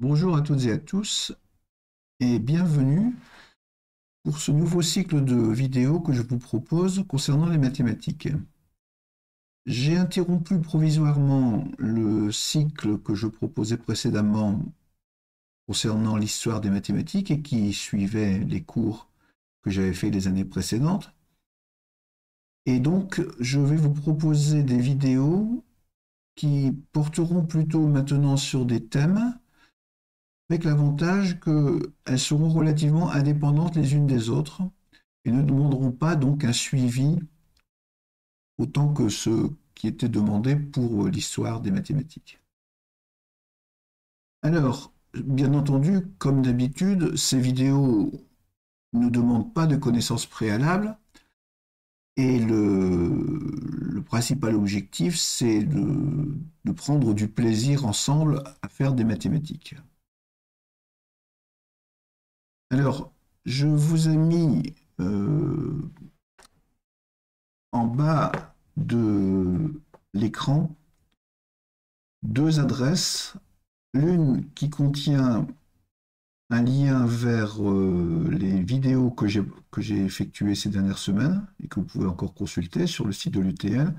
Bonjour à toutes et à tous et bienvenue pour ce nouveau cycle de vidéos que je vous propose concernant les mathématiques. J'ai interrompu provisoirement le cycle que je proposais précédemment concernant l'histoire des mathématiques et qui suivait les cours que j'avais fait les années précédentes. Et donc, je vais vous proposer des vidéos qui porteront plutôt maintenant sur des thèmes avec l'avantage qu'elles seront relativement indépendantes les unes des autres et ne demanderont pas donc un suivi autant que ce qui était demandé pour l'histoire des mathématiques. Alors, bien entendu, comme d'habitude, ces vidéos ne demandent pas de connaissances préalables et le principal objectif, c'est de prendre du plaisir ensemble à faire des mathématiques. Alors, je vous ai mis en bas de l'écran deux adresses, l'une qui contient un lien vers les vidéos que j'ai effectuées ces dernières semaines et que vous pouvez encore consulter sur le site de l'UTL,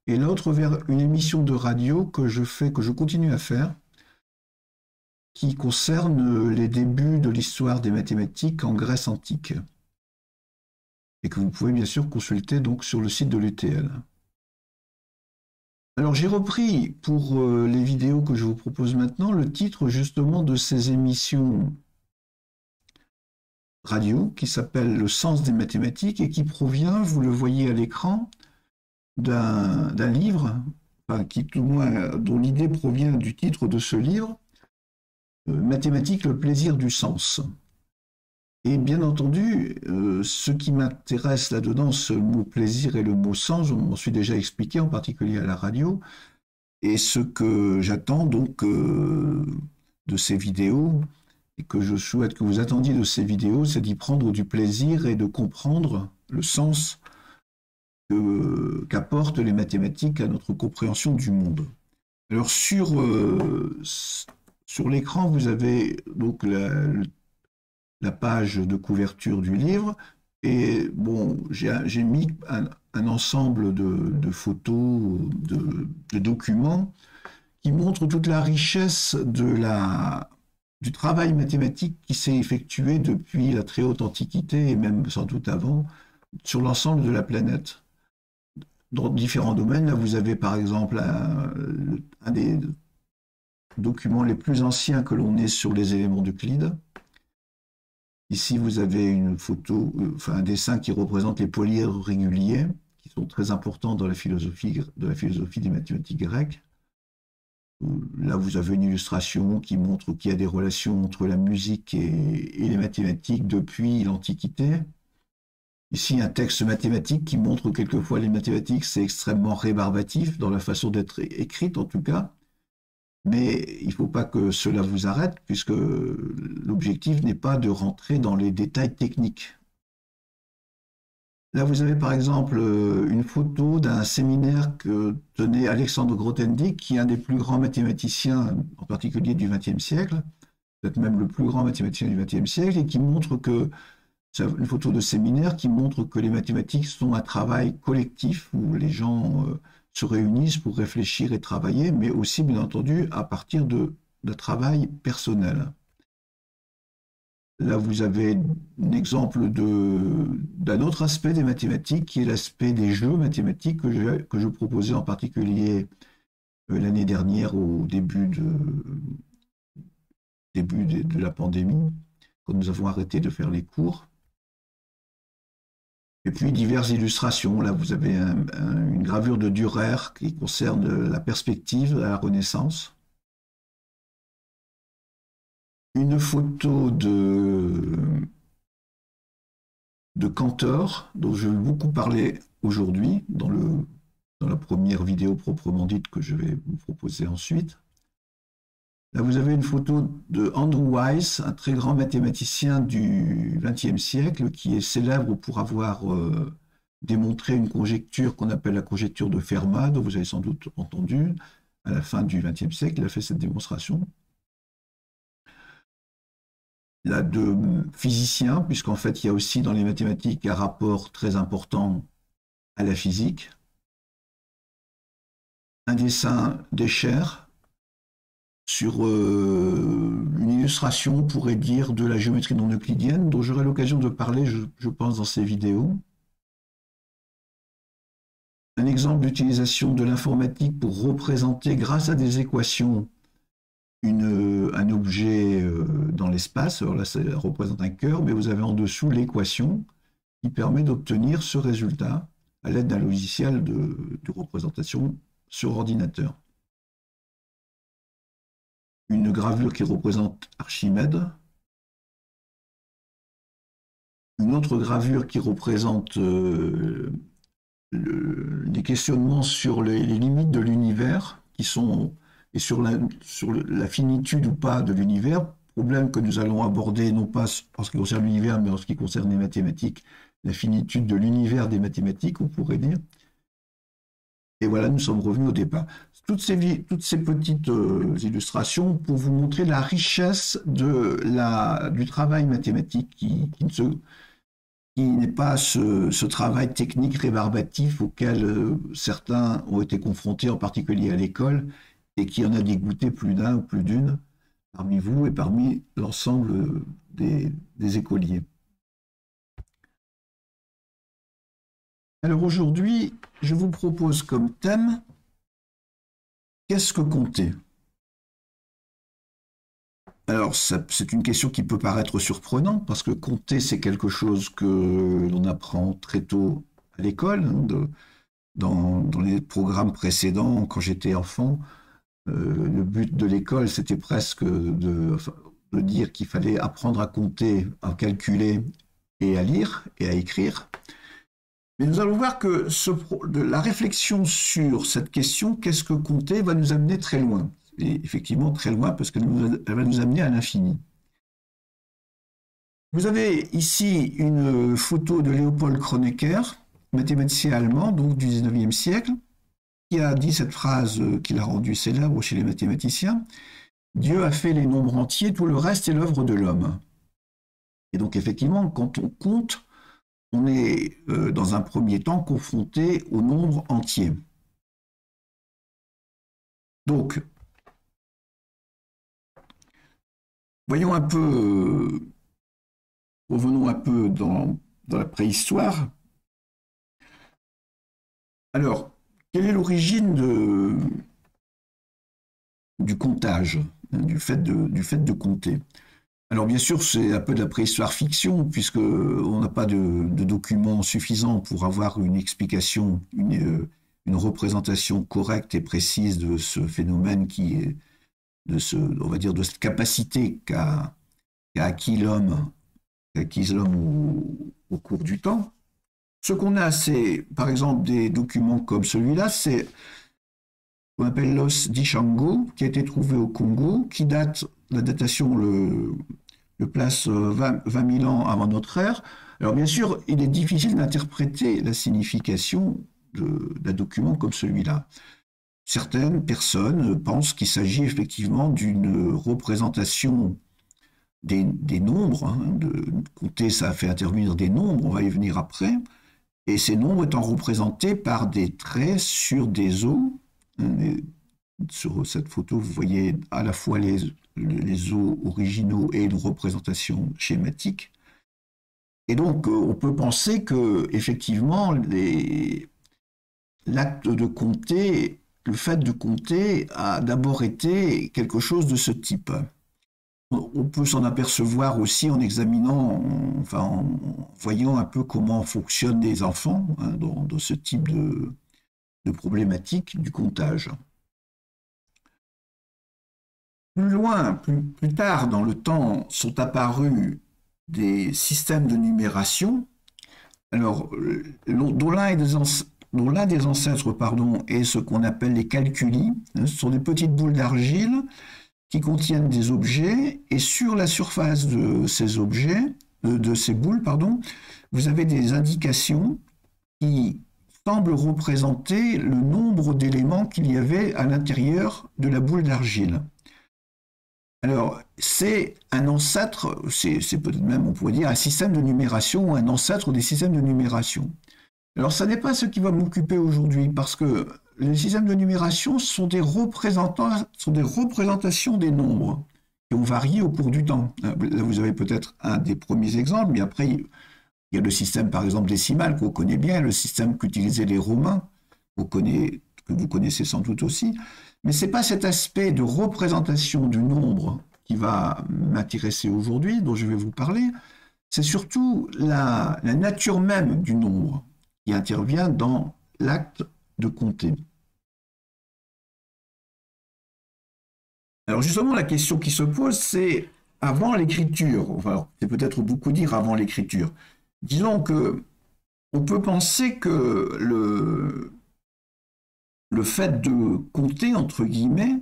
et l'autre vers une émission de radio que je continue à faire, qui concerne les débuts de l'histoire des mathématiques en Grèce antique et que vous pouvez bien sûr consulter donc sur le site de l'UTL. Alors j'ai repris pour les vidéos que je vous propose maintenant le titre justement de ces émissions radio qui s'appelle Le sens des mathématiques et qui provient, vous le voyez à l'écran, d'un livre, enfin, qui tout au moins dont l'idée provient du titre de ce livre, Mathématiques, le plaisir du sens. Et bien entendu, ce qui m'intéresse là-dedans, ce mot plaisir et le mot sens, je m'en suis déjà expliqué, en particulier à la radio, et ce que j'attends donc de ces vidéos, et que je souhaite que vous attendiez de ces vidéos, c'est d'y prendre du plaisir et de comprendre le sens qu'apportent les mathématiques à notre compréhension du monde. Alors sur l'écran, vous avez donc la page de couverture du livre. Et bon, j'ai mis un ensemble de photos, de documents qui montrent toute la richesse du travail mathématique qui s'est effectué depuis la très haute antiquité et même sans doute avant sur l'ensemble de la planète. Dans différents domaines, là vous avez par exemple un des documents les plus anciens que l'on ait sur les éléments d'Euclide. Ici, vous avez une photo, enfin un dessin qui représente les polyèdres réguliers, qui sont très importants dans la philosophie des mathématiques grecques. Là, vous avez une illustration qui montre qu'il y a des relations entre la musique et les mathématiques depuis l'Antiquité. Ici, un texte mathématique qui montre que quelquefois les mathématiques, c'est extrêmement rébarbatif dans la façon d'être écrite, en tout cas. Mais il ne faut pas que cela vous arrête, puisque l'objectif n'est pas de rentrer dans les détails techniques. Là, vous avez par exemple une photo d'un séminaire que tenait Alexandre Grothendieck, qui est un des plus grands mathématiciens, en particulier du XXe siècle, peut-être même le plus grand mathématicien du XXe siècle, et qui montre que, c'est une photo de séminaire qui montre que les mathématiques sont un travail collectif où les gens se réunissent pour réfléchir et travailler, mais aussi, bien entendu, à partir de travail personnel. Là, vous avez un exemple d'un autre aspect des mathématiques, qui est l'aspect des jeux mathématiques que je proposais en particulier l'année dernière au début de la pandémie, quand nous avons arrêté de faire les cours. Et puis diverses illustrations. Là, vous avez une gravure de Dürer qui concerne la perspective à la Renaissance. Une photo de Cantor, dont je vais beaucoup parler aujourd'hui, dans la première vidéo proprement dite que je vais vous proposer ensuite. Là, vous avez une photo de Andrew Weiss, un très grand mathématicien du XXe siècle, qui est célèbre pour avoir démontré une conjecture qu'on appelle la conjecture de Fermat, dont vous avez sans doute entendu. À la fin du XXe siècle, il a fait cette démonstration. là, de physicien, puisqu'en fait, il y a aussi dans les mathématiques un rapport très important à la physique. Un dessin d'Escher sur une illustration, on pourrait dire, de la géométrie non euclidienne, dont j'aurai l'occasion de parler, je pense, dans ces vidéos. Un exemple d'utilisation de l'informatique pour représenter, grâce à des équations, un objet dans l'espace. Alors là, ça représente un cœur, mais vous avez en dessous l'équation qui permet d'obtenir ce résultat à l'aide d'un logiciel de représentation sur ordinateur. Une gravure qui représente Archimède. Une autre gravure qui représente des questionnements sur les limites de l'univers qui sont et sur la finitude ou pas de l'univers, problème que nous allons aborder non pas en ce qui concerne l'univers, mais en ce qui concerne les mathématiques, la finitude de l'univers des mathématiques, on pourrait dire. Et voilà, nous sommes revenus au départ. Toutes ces petites illustrations pour vous montrer la richesse du travail mathématique qui n'est pas ce travail technique rébarbatif auquel certains ont été confrontés, en particulier à l'école, et qui en a dégoûté plus d'un ou plus d'une parmi vous et parmi l'ensemble des écoliers. Alors aujourd'hui, je vous propose comme thème « Qu'est-ce que compter ?» Alors, c'est une question qui peut paraître surprenante, parce que compter, c'est quelque chose que l'on apprend très tôt à l'école. Dans les programmes précédents, quand j'étais enfant, le but de l'école, c'était presque de dire qu'il fallait apprendre à compter, à calculer et à lire et à écrire. Mais nous allons voir que la réflexion sur cette question, qu'est-ce que compter, va nous amener très loin. Et effectivement très loin, parce qu'elle va nous amener à l'infini. Vous avez ici une photo de Léopold Kronecker, mathématicien allemand, donc du 19e siècle, qui a dit cette phrase qu'il a rendue célèbre chez les mathématiciens: « Dieu a fait les nombres entiers, tout le reste est l'œuvre de l'homme. » Et donc effectivement, quand on compte, on est dans un premier temps confronté au nombre entier. Donc, voyons un peu, revenons un peu dans la préhistoire. Alors, quelle est l'origine du comptage, du fait de compter? Alors bien sûr, c'est un peu de la préhistoire fiction, puisqu'on n'a pas de documents suffisants pour avoir une explication, une représentation correcte et précise de ce phénomène qui est, on va dire, de cette capacité qu'a acquis l'homme au cours du temps. Ce qu'on a, c'est par exemple des documents comme celui-là, c'est ce qu'on appelle l'os d'Ishango, qui a été trouvé au Congo, qui date, la datation le place 20 000 ans avant notre ère. Alors bien sûr, il est difficile d'interpréter la signification d'un document comme celui-là. Certaines personnes pensent qu'il s'agit effectivement d'une représentation des nombres. Compter, ça fait intervenir des nombres, on va y venir après. Et ces nombres étant représentés par des traits sur des os. Sur cette photo, vous voyez à la fois les os originaux et une représentation schématique. Et donc, on peut penser que, effectivement, l'acte de compter, le fait de compter a d'abord été quelque chose de ce type. On peut s'en apercevoir aussi en examinant, enfin, en voyant un peu comment fonctionnent les enfants dans ce type de problématique du comptage. Plus loin, plus tard dans le temps, sont apparus des systèmes de numération, alors, dont l'un des ancêtres est ce qu'on appelle les calculi. Ce sont des petites boules d'argile qui contiennent des objets, et sur la surface de ces objets, de ces boules, vous avez des indications qui semblent représenter le nombre d'éléments qu'il y avait à l'intérieur de la boule d'argile. Alors, c'est un ancêtre, c'est peut-être même, on pourrait dire, un système de numération ou un ancêtre des systèmes de numération. Alors, ça n'est pas ce qui va m'occuper aujourd'hui, parce que les systèmes de numération sont des représentations des nombres qui ont varié au cours du temps. Là, vous avez peut-être un des premiers exemples, mais après, il y a le système, par exemple, décimal qu'on connaît bien, le système qu'utilisaient les Romains, que vous connaissez sans doute aussi. Mais ce n'est pas cet aspect de représentation du nombre qui va m'intéresser aujourd'hui, dont je vais vous parler. C'est surtout la nature même du nombre qui intervient dans l'acte de compter. Alors justement, la question qui se pose, c'est avant l'écriture. Enfin, c'est peut-être beaucoup dire avant l'écriture. Disons que on peut penser que le fait de compter, entre guillemets,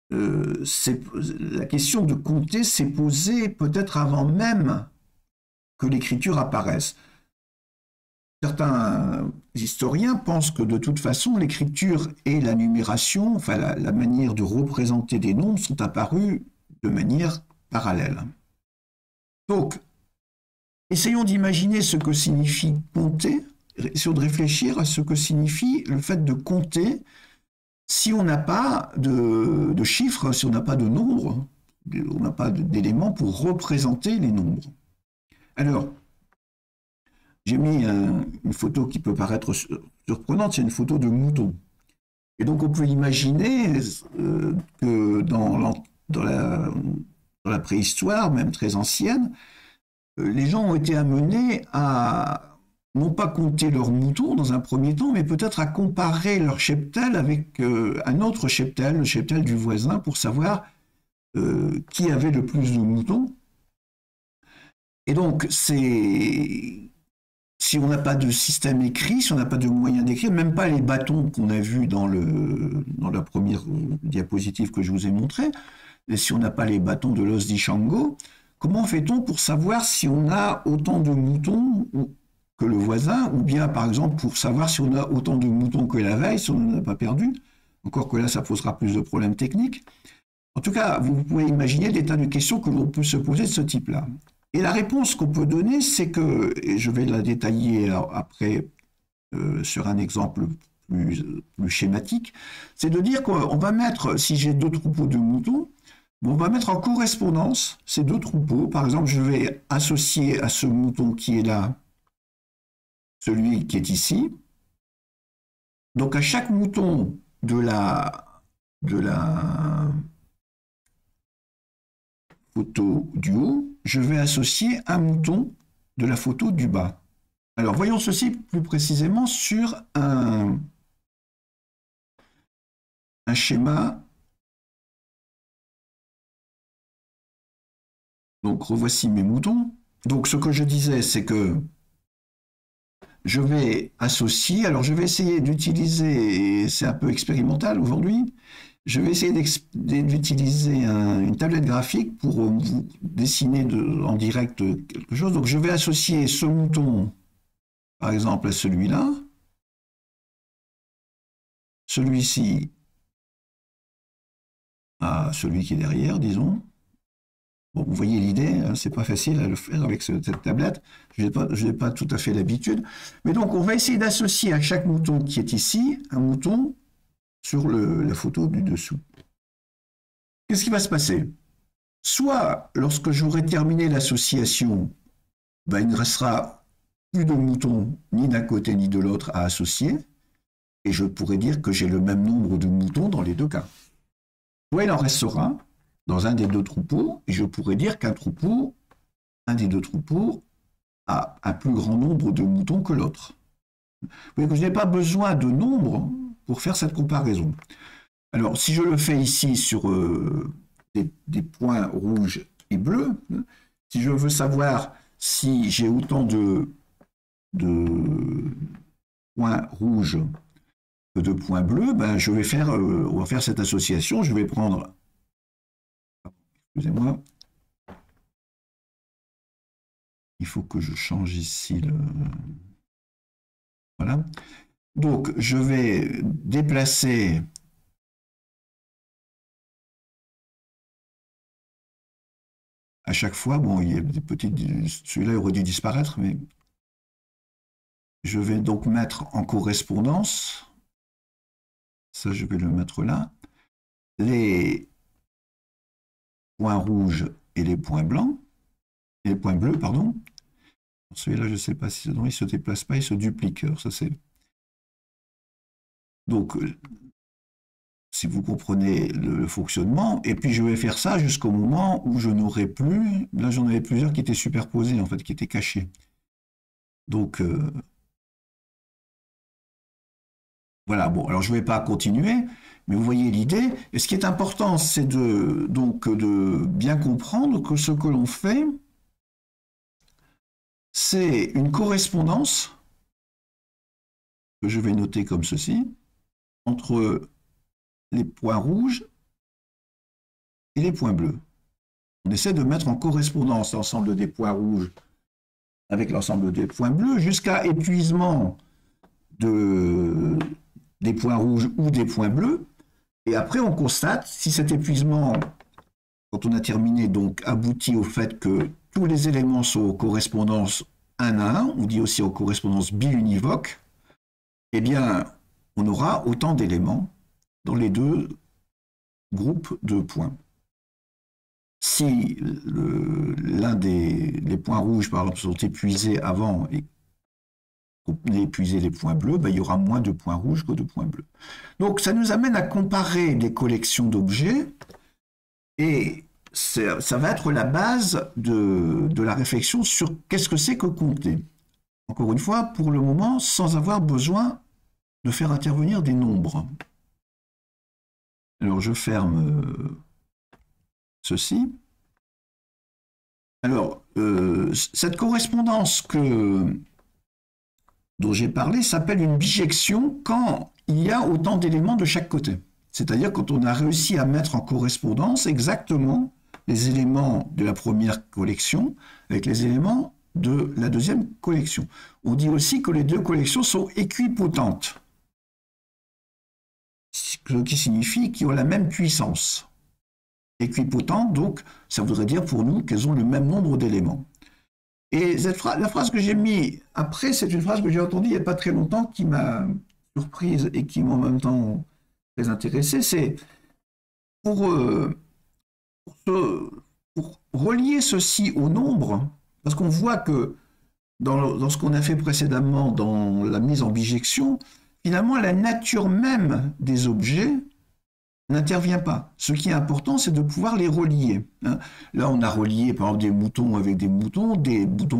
la question de compter s'est posée peut-être avant même que l'écriture apparaisse. Certains historiens pensent que de toute façon, l'écriture et la numération, enfin la manière de représenter des nombres, sont apparues de manière parallèle. Donc, essayons d'imaginer ce que signifie compter, essayons de réfléchir à ce que signifie le fait de compter si on n'a pas de chiffres, si on n'a pas de nombres, on n'a pas d'éléments pour représenter les nombres. Alors, j'ai mis une photo qui peut paraître surprenante, c'est une photo de mouton. Et donc on peut imaginer que dans la préhistoire, même très ancienne, les gens ont été amenés à non pas compter leurs moutons dans un premier temps, mais peut-être à comparer leur cheptel avec un autre cheptel, le cheptel du voisin, pour savoir qui avait le plus de moutons. Et donc, si on n'a pas de système écrit, si on n'a pas de moyen d'écrire, même pas les bâtons qu'on a vus dans la première diapositive que je vous ai montrée, et si on n'a pas les bâtons de l'os d'Ishango, comment fait-on pour savoir si on a autant de moutons que le voisin, ou bien par exemple pour savoir si on a autant de moutons que la veille, si on n'en a pas perdu? Encore que là, ça posera plus de problèmes techniques. En tout cas, vous pouvez imaginer des tas de questions que l'on peut se poser de ce type-là. Et la réponse qu'on peut donner, c'est que, et je vais la détailler après sur un exemple plus schématique, c'est de dire qu'on va mettre, si j'ai deux troupeaux de moutons, on va mettre en correspondance ces deux troupeaux. Par exemple, je vais associer à ce mouton qui est là celui qui est ici. Donc à chaque mouton de la photo du haut, je vais associer un mouton de la photo du bas. Alors voyons ceci plus précisément sur un schéma. Donc revoici mes moutons. Donc ce que je disais, c'est que je vais associer, alors je vais essayer d'utiliser, et c'est un peu expérimental aujourd'hui, je vais essayer d'utiliser une tablette graphique pour vous dessiner en direct quelque chose. Donc je vais associer ce mouton, par exemple, à celui-là, celui-ci à celui qui est derrière, disons. Bon, vous voyez l'idée, hein, c'est pas facile à le faire avec cette tablette. Je n'ai pas tout à fait l'habitude. Mais donc, on va essayer d'associer à chaque mouton qui est ici, un mouton sur la photo du dessous. Qu'est-ce qui va se passer? Soit, lorsque j'aurai terminé l'association, ben, il ne restera plus de moutons ni d'un côté ni de l'autre à associer, et je pourrais dire que j'ai le même nombre de moutons dans les deux cas. Soit il en restera dans un des deux troupeaux, et je pourrais dire qu'un troupeau, un des deux troupeaux, a un plus grand nombre de moutons que l'autre. Vous voyez que je n'ai pas besoin de nombre pour faire cette comparaison. Alors, si je le fais ici sur des points rouges et bleus, si je veux savoir si j'ai autant de points rouges que de points bleus, ben je vais on va faire cette association. Je vais prendre, excusez-moi, il faut que je change ici voilà. Donc, je vais déplacer à chaque fois, bon, il y a des petites, celui-là aurait dû disparaître, mais je vais donc mettre en correspondance, ça je vais le mettre là, les points rouges et les points blancs, et les points bleus, pardon. Celui-là, je ne sais pas si non, il ne se déplace pas, il se duplique. Alors, ça, c'est... Donc, si vous comprenez le fonctionnement, et puis je vais faire ça jusqu'au moment où je n'aurai plus, là j'en avais plusieurs qui étaient superposés, en fait, qui étaient cachés. Donc, voilà, bon, alors je ne vais pas continuer, mais vous voyez l'idée. Et ce qui est important, c'est donc, de bien comprendre que ce que l'on fait, c'est une correspondance, que je vais noter comme ceci, entre les points rouges et les points bleus. On essaie de mettre en correspondance l'ensemble des points rouges avec l'ensemble des points bleus jusqu'à épuisement des points rouges ou des points bleus. Et après, on constate si cet épuisement, quand on a terminé, donc aboutit au fait que tous les éléments sont en correspondance 1 à 1, on dit aussi en correspondance biunivoque, eh bien, on aura autant d'éléments dans les deux groupes de points. Si l'un des points rouges, par exemple, sont épuisés avant et qu'on ait épuisé les points bleus, ben, il y aura moins de points rouges que de points bleus. Donc ça nous amène à comparer des collections d'objets et ça va être la base de la réflexion sur qu'est-ce que c'est que compter. Encore une fois, pour le moment, sans avoir besoin de faire intervenir des nombres. Alors je ferme ceci. Alors, cette correspondance dont j'ai parlé s'appelle une bijection quand il y a autant d'éléments de chaque côté. C'est-à-dire quand on a réussi à mettre en correspondance exactement les éléments de la première collection avec les éléments de la deuxième collection. On dit aussi que les deux collections sont équipotentes, ce qui signifie qu'ils ont la même puissance. Équipotentes, donc, ça voudrait dire pour nous qu'elles ont le même nombre d'éléments. Et la phrase que j'ai mise après, c'est une phrase que j'ai entendue il n'y a pas très longtemps qui m'a surprise et qui m'a en même temps très intéressé. C'est pour relier ceci au nombre, parce qu'on voit que dans ce qu'on a fait précédemment dans la mise en bijection, finalement la nature même des objets n'intervient pas. Ce qui est important, c'est de pouvoir les relier. Là, on a relié, par exemple, des moutons avec des boutons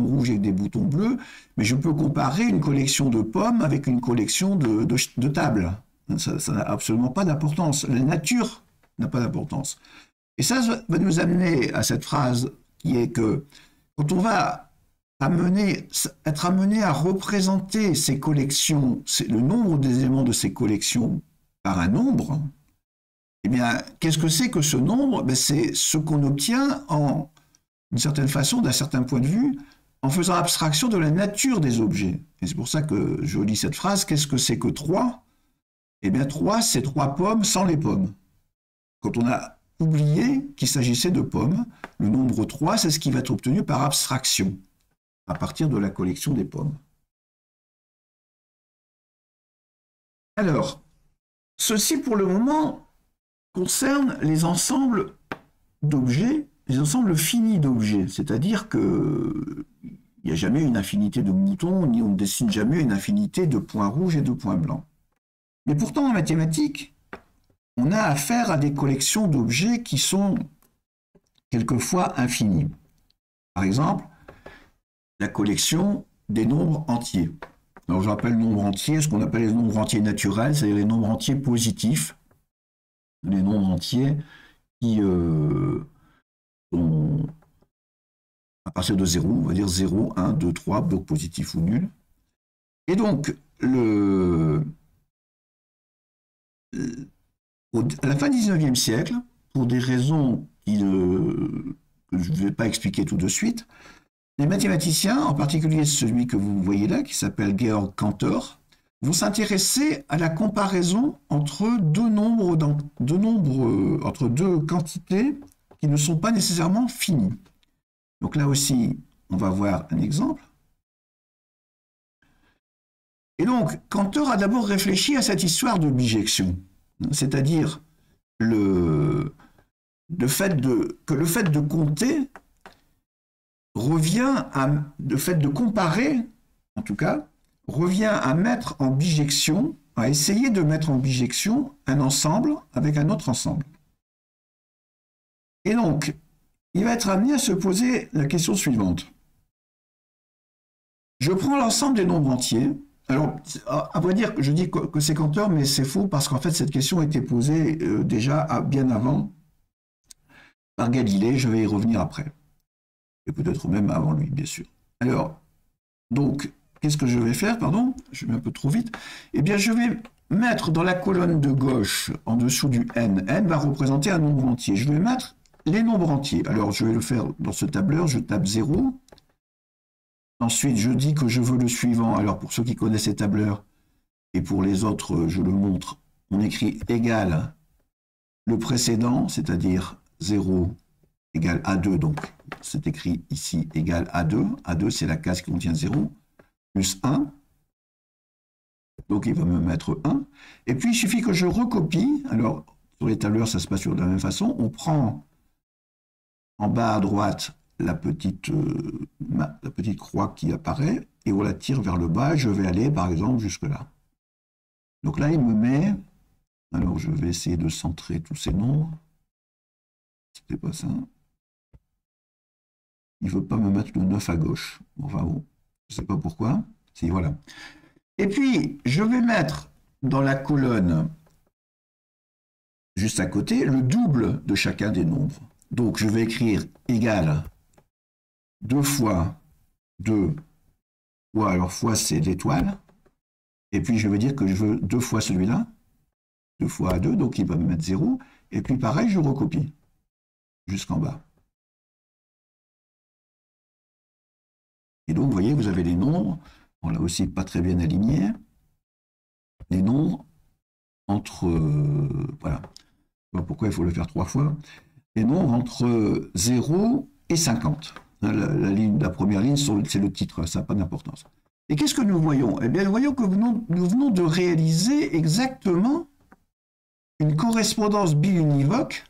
rouges avec des boutons bleus, mais je peux comparer une collection de pommes avec une collection de tables. Ça n'a absolument pas d'importance. La nature n'a pas d'importance. Et ça va nous amener à cette phrase qui est que quand on va être amené à représenter ces collections, le nombre des éléments de ces collections par un nombre, eh bien, qu'est-ce que c'est que ce nombre? C'est ce qu'on obtient d'une certaine façon, d'un certain point de vue, en faisant abstraction de la nature des objets. Et c'est pour ça que je lis cette phrase. Qu'est-ce que c'est que 3? Eh bien, 3, c'est 3 pommes sans les pommes. Quand on a oublié qu'il s'agissait de pommes, le nombre 3, c'est ce qui va être obtenu par abstraction, à partir de la collection des pommes. Alors, ceci pour le moment concerne les ensembles d'objets, les ensembles finis d'objets, c'est-à-dire qu'il n'y a jamais une infinité de moutons, ni on ne dessine jamais une infinité de points rouges et de points blancs. Mais pourtant, en mathématiques, on a affaire à des collections d'objets qui sont quelquefois infinies. Par exemple, la collection des nombres entiers. Alors, je rappelle nombres entiers, ce qu'on appelle les nombres entiers naturels, c'est-à-dire les nombres entiers positifs, les nombres entiers qui sont à partir de 0, on va dire 0, 1, 2, 3, donc positif ou nul. Et donc, à la fin du 19e siècle, pour des raisons que je ne vais pas expliquer tout de suite, les mathématiciens, en particulier celui que vous voyez là, qui s'appelle Georg Cantor, vont s'intéresser à la comparaison entre entre deux quantités qui ne sont pas nécessairement finies. Donc là aussi, on va voir un exemple. Et donc, Cantor a d'abord réfléchi à cette histoire de bijection, c'est-à-dire que le fait de compter le fait de comparer, en tout cas, revient à mettre en bijection, à essayer de mettre en bijection un ensemble avec un autre ensemble. Et donc, il va être amené à se poser la question suivante. Je prends l'ensemble des nombres entiers. Alors, à vrai dire, je dis que c'est Cantor, mais c'est faux parce qu'en fait, cette question a été posée déjà bien avant par Galilée. Je vais y revenir après. Et peut-être même avant lui, bien sûr. Alors, donc, qu'est-ce que je vais faire, pardon? Je vais un peu trop vite. Eh bien, je vais mettre dans la colonne de gauche, en dessous du n, n va représenter un nombre entier. Je vais mettre les nombres entiers. Alors, je vais le faire dans ce tableur, je tape 0. Ensuite, je dis que je veux le suivant. Alors, pour ceux qui connaissent ces tableurs, et pour les autres, je le montre, on écrit égal le précédent, c'est-à-dire 0 égale A2, donc c'est écrit ici égal A2. A2, c'est la case qui contient 0, plus 1. Donc, il va me mettre 1. Et puis, il suffit que je recopie. Alors, sur les tableurs, ça se passe de la même façon. On prend en bas à droite la petite croix qui apparaît et on la tire vers le bas. Je vais aller, par exemple, jusque là. Donc là, il me met... Alors, je vais essayer de centrer tous ces nombres. C'était pas ça. Il ne veut pas me mettre le 9 à gauche. Enfin bon, je ne sais pas pourquoi. Si, voilà. Et puis, je vais mettre dans la colonne juste à côté le double de chacun des nombres. Donc, je vais écrire égal 2 fois 2 fois, alors fois c'est l'étoile. Et puis, je vais dire que je veux 2 fois celui-là. 2 fois 2, donc il va me mettre 0. Et puis, pareil, je recopie jusqu'en bas. Et donc, vous voyez, vous avez les nombres, on l'a aussi pas très bien aligné, les nombres entre, voilà, je sais pas pourquoi il faut le faire 3 fois, les nombres entre 0 et 50. La première ligne, c'est le titre, ça n'a pas d'importance. Et qu'est-ce que nous voyons? Eh bien, nous voyons que nous venons de réaliser exactement une correspondance biunivoque,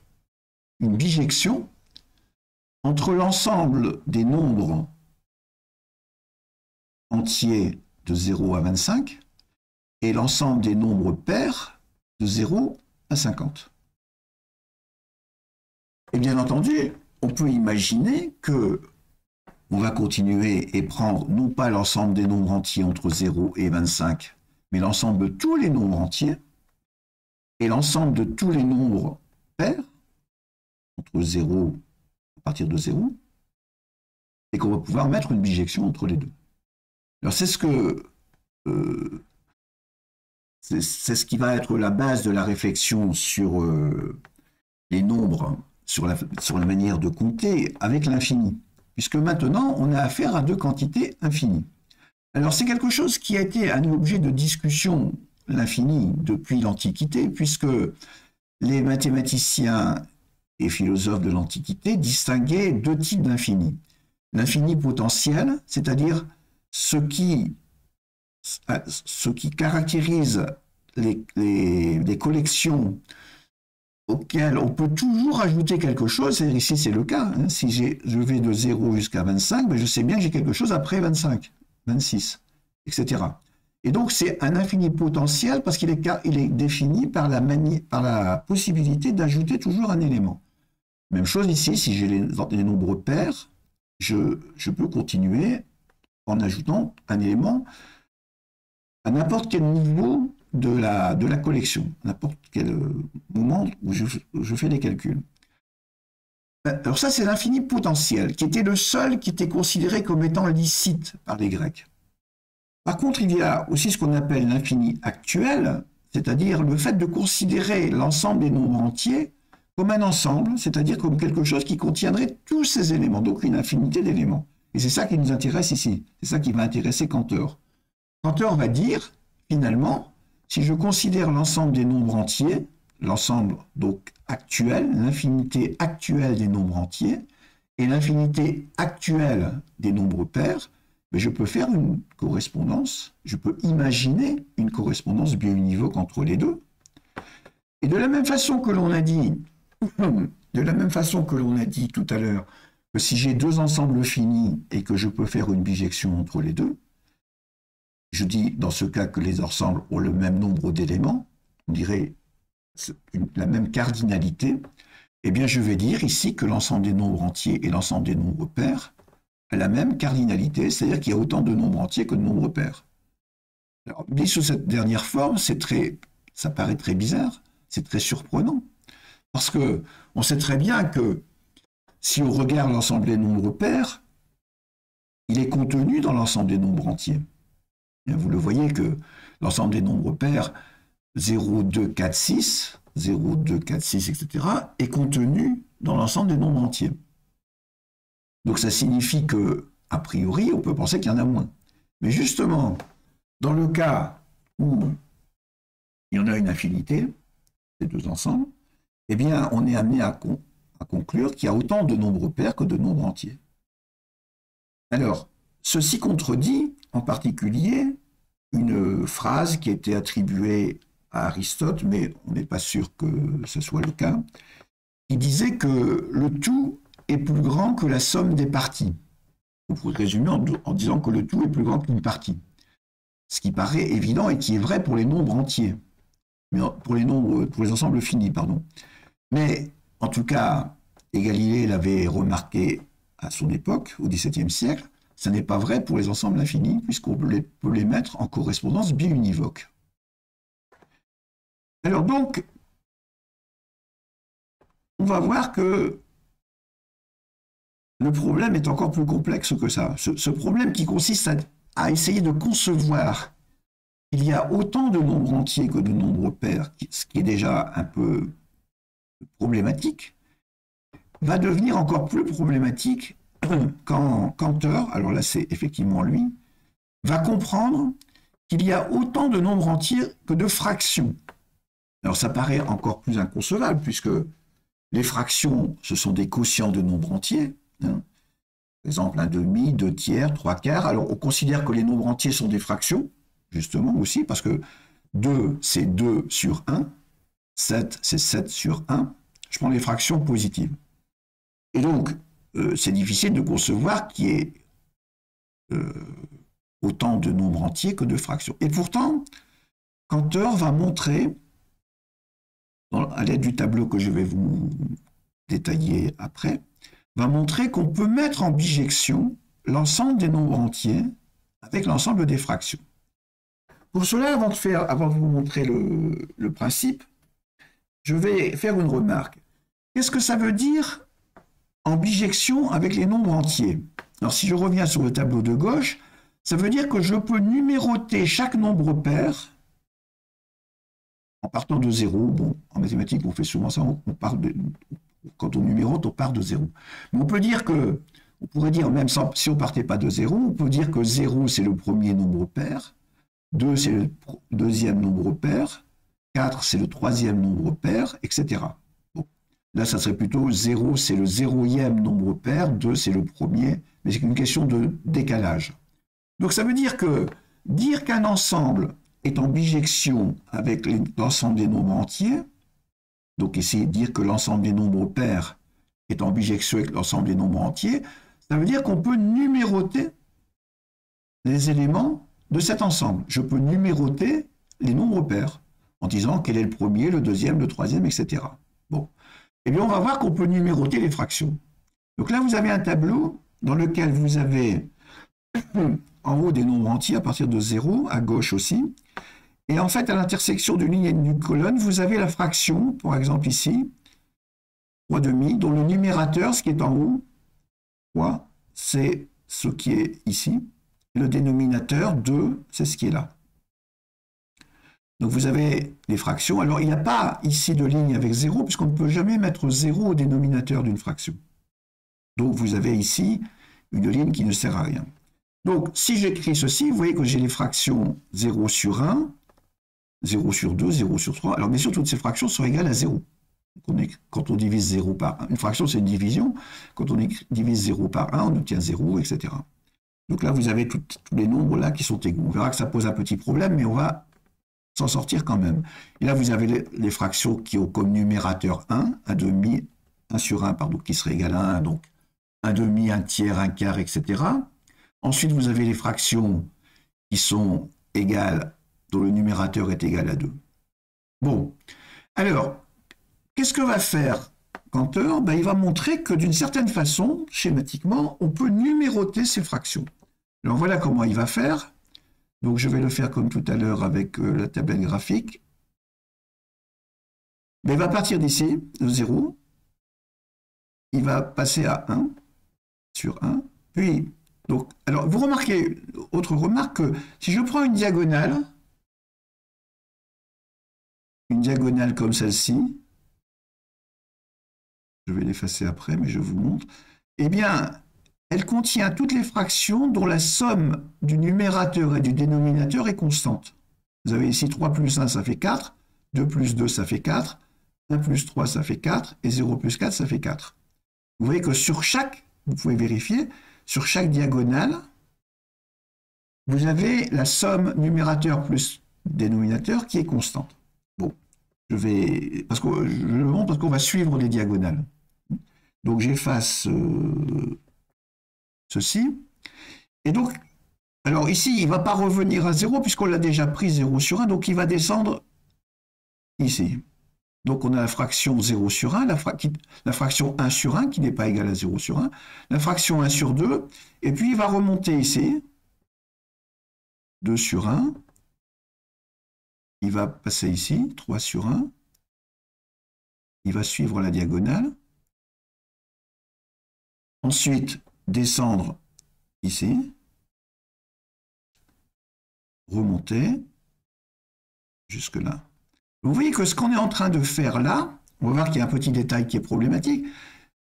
une bijection, entre l'ensemble des nombres entiers de 0 à 25 et l'ensemble des nombres pairs de 0 à 50. Et bien entendu, on peut imaginer que on va continuer et prendre non pas l'ensemble des nombres entiers entre 0 et 25, mais l'ensemble de tous les nombres entiers et l'ensemble de tous les nombres pairs entre 0 à partir de 0, et qu'on va pouvoir mettre une bijection entre les deux. Alors c'est ce qui va être la base de la réflexion sur les nombres, sur la manière de compter avec l'infini, puisque maintenant on a affaire à deux quantités infinies. Alors c'est quelque chose qui a été un objet de discussion, l'infini, depuis l'Antiquité, puisque les mathématiciens et philosophes de l'Antiquité distinguaient deux types d'infini. L'infini potentiel, c'est-à-dire ce qui caractérise les collections auxquelles on peut toujours ajouter quelque chose, et ici c'est le cas, hein. Si je vais de 0 jusqu'à 25, ben je sais bien que j'ai quelque chose après 25, 26, etc. Et donc c'est un infini potentiel parce qu'il est défini par la possibilité d'ajouter toujours un élément. Même chose ici, si j'ai les nombres pairs, je peux continuer en ajoutant un élément à n'importe quel niveau de la collection, à n'importe quel moment où je fais les calculs. Alors ça, c'est l'infini potentiel, qui était le seul qui était considéré comme étant licite par les Grecs. Par contre, il y a aussi ce qu'on appelle l'infini actuel, c'est-à-dire le fait de considérer l'ensemble des nombres entiers comme un ensemble, c'est-à-dire comme quelque chose qui contiendrait tous ces éléments, donc une infinité d'éléments. Et c'est ça qui nous intéresse ici, c'est ça qui va intéresser Cantor. Cantor va dire, finalement, si je considère l'ensemble des nombres entiers, l'ensemble donc actuel, l'infinité actuelle des nombres entiers, et l'infinité actuelle des nombres pairs, mais je peux faire une correspondance, je peux imaginer une correspondance biunivoque entre les deux. Et de la même façon que l'on a dit, tout à l'heure, que si j'ai deux ensembles finis et que je peux faire une bijection entre les deux, je dis dans ce cas que les ensembles ont le même nombre d'éléments, on dirait la même cardinalité, eh bien je vais dire ici que l'ensemble des nombres entiers et l'ensemble des nombres pairs a la même cardinalité, c'est-à-dire qu'il y a autant de nombres entiers que de nombres pairs. Alors, dit sous cette dernière forme, ça paraît très bizarre, c'est très surprenant, parce que on sait très bien que si on regarde l'ensemble des nombres pairs, il est contenu dans l'ensemble des nombres entiers. Et vous le voyez que l'ensemble des nombres pairs 0, 2, 4, 6, 0, 2, 4, 6, etc., est contenu dans l'ensemble des nombres entiers. Donc ça signifie que, a priori, on peut penser qu'il y en a moins. Mais justement, dans le cas où il y en a une infinité, ces deux ensembles, eh bien, on est amené à conclure qu'il y a autant de nombres pairs que de nombres entiers. Alors, ceci contredit en particulier une phrase qui a été attribuée à Aristote, mais on n'est pas sûr que ce soit le cas, qui disait que le tout est plus grand que la somme des parties. On pourrait résumer en disant que le tout est plus grand qu'une partie. Ce qui paraît évident et qui est vrai pour les nombres entiers, mais pour les ensembles finis, pardon. Mais en tout cas, et Galilée l'avait remarqué à son époque, au XVIIe siècle, ça n'est pas vrai pour les ensembles infinis, puisqu'on peut les mettre en correspondance biunivoque. Alors donc, on va voir que le problème est encore plus complexe que ça. Ce problème qui consiste à essayer de concevoir qu'il y a autant de nombres entiers que de nombres pairs, ce qui est déjà un peu problématique, va devenir encore plus problématique quand Cantor, alors là c'est effectivement lui, va comprendre qu'il y a autant de nombres entiers que de fractions. Alors ça paraît encore plus inconcevable, puisque les fractions, ce sont des quotients de nombres entiers. Par exemple, un demi, 2 tiers, 3 quarts. Alors on considère que les nombres entiers sont des fractions, justement aussi, parce que 2, c'est 2 sur 1, 7, c'est 7 sur 1. Je prends les fractions positives. Et donc, c'est difficile de concevoir qu'il y ait autant de nombres entiers que de fractions. Et pourtant, Cantor va montrer, à l'aide du tableau que je vais vous détailler après, va montrer qu'on peut mettre en bijection l'ensemble des nombres entiers avec l'ensemble des fractions. Pour cela, avant de vous montrer le principe, je vais faire une remarque. Qu'est-ce que ça veut dire en bijection avec les nombres entiers? Alors si je reviens sur le tableau de gauche, ça veut dire que je peux numéroter chaque nombre pair en partant de 0. Bon, en mathématiques, on fait souvent ça, quand on numérote, on part de 0. Mais on pourrait dire, même si on ne partait pas de 0, on peut dire que 0, c'est le premier nombre pair, 2, c'est le deuxième nombre pair, 4, c'est le troisième nombre pair, etc. Bon. Là, ça serait plutôt 0, c'est le zéroième nombre pair, 2, c'est le premier, mais c'est une question de décalage. Donc ça veut dire qu'un ensemble est en bijection avec l'ensemble des nombres entiers, donc essayer de dire que l'ensemble des nombres pairs est en bijection avec l'ensemble des nombres entiers, ça veut dire qu'on peut numéroter les éléments de cet ensemble. Je peux numéroter les nombres pairs en disant quel est le premier, le deuxième, le troisième, etc. Bon. Eh bien, on va voir qu'on peut numéroter les fractions. Donc là, vous avez un tableau dans lequel vous avez en haut des nombres entiers à partir de 0, à gauche aussi. Et en fait, à l'intersection d'une ligne et d'une colonne, vous avez la fraction, par exemple ici, 3/2, dont le numérateur, ce qui est en haut, 3, c'est ce qui est ici. Et le dénominateur, 2, c'est ce qui est là. Donc vous avez les fractions. Alors il n'y a pas ici de ligne avec 0, puisqu'on ne peut jamais mettre 0 au dénominateur d'une fraction. Donc vous avez ici une ligne qui ne sert à rien. Donc si j'écris ceci, vous voyez que j'ai les fractions 0 sur 1, 0 sur 2, 0 sur 3. Alors bien sûr, toutes ces fractions sont égales à 0. Quand on divise 0 par 1, une fraction c'est une division, quand on divise 0 par 1, on obtient 0, etc. Donc là, vous avez tous les nombres là qui sont égaux. On verra que ça pose un petit problème, mais on va s'en sortir quand même. Et là, vous avez les fractions qui ont comme numérateur 1, 1 demi, 1 sur 1, pardon, qui serait égal à 1, donc 1 demi, 1 tiers, 1 quart, etc. Ensuite, vous avez les fractions qui sont égales, dont le numérateur est égal à 2. Bon, alors, qu'est-ce que va faire Cantor? Ben, il va montrer que d'une certaine façon, schématiquement, on peut numéroter ces fractions. Alors voilà comment il va faire. Donc je vais le faire comme tout à l'heure avec la tablette graphique. Mais il va partir d'ici, de 0. Il va passer à 1 sur 1. Puis, donc, alors vous remarquez, autre remarque, que si je prends une diagonale comme celle-ci, je vais l'effacer après, mais je vous montre, eh bien, elle contient toutes les fractions dont la somme du numérateur et du dénominateur est constante. Vous avez ici 3 plus 1, ça fait 4, 2 plus 2, ça fait 4, 1 plus 3, ça fait 4, et 0 plus 4, ça fait 4. Vous voyez que sur chaque, vous pouvez vérifier, sur chaque diagonale, vous avez la somme numérateur plus dénominateur qui est constante. Bon, je le montre parce qu'on va suivre les diagonales. Donc j'efface ceci. Et donc, alors ici, il ne va pas revenir à 0 puisqu'on l'a déjà pris 0 sur 1, donc il va descendre ici. Donc on a la fraction 0 sur 1, la fraction 1 sur 1 qui n'est pas égale à 0 sur 1, la fraction 1 sur 2, et puis il va remonter ici, 2 sur 1, il va passer ici, 3 sur 1, il va suivre la diagonale, ensuite descendre ici, remonter jusque là. Vous voyez que ce qu'on est en train de faire là, on va voir qu'il y a un petit détail qui est problématique,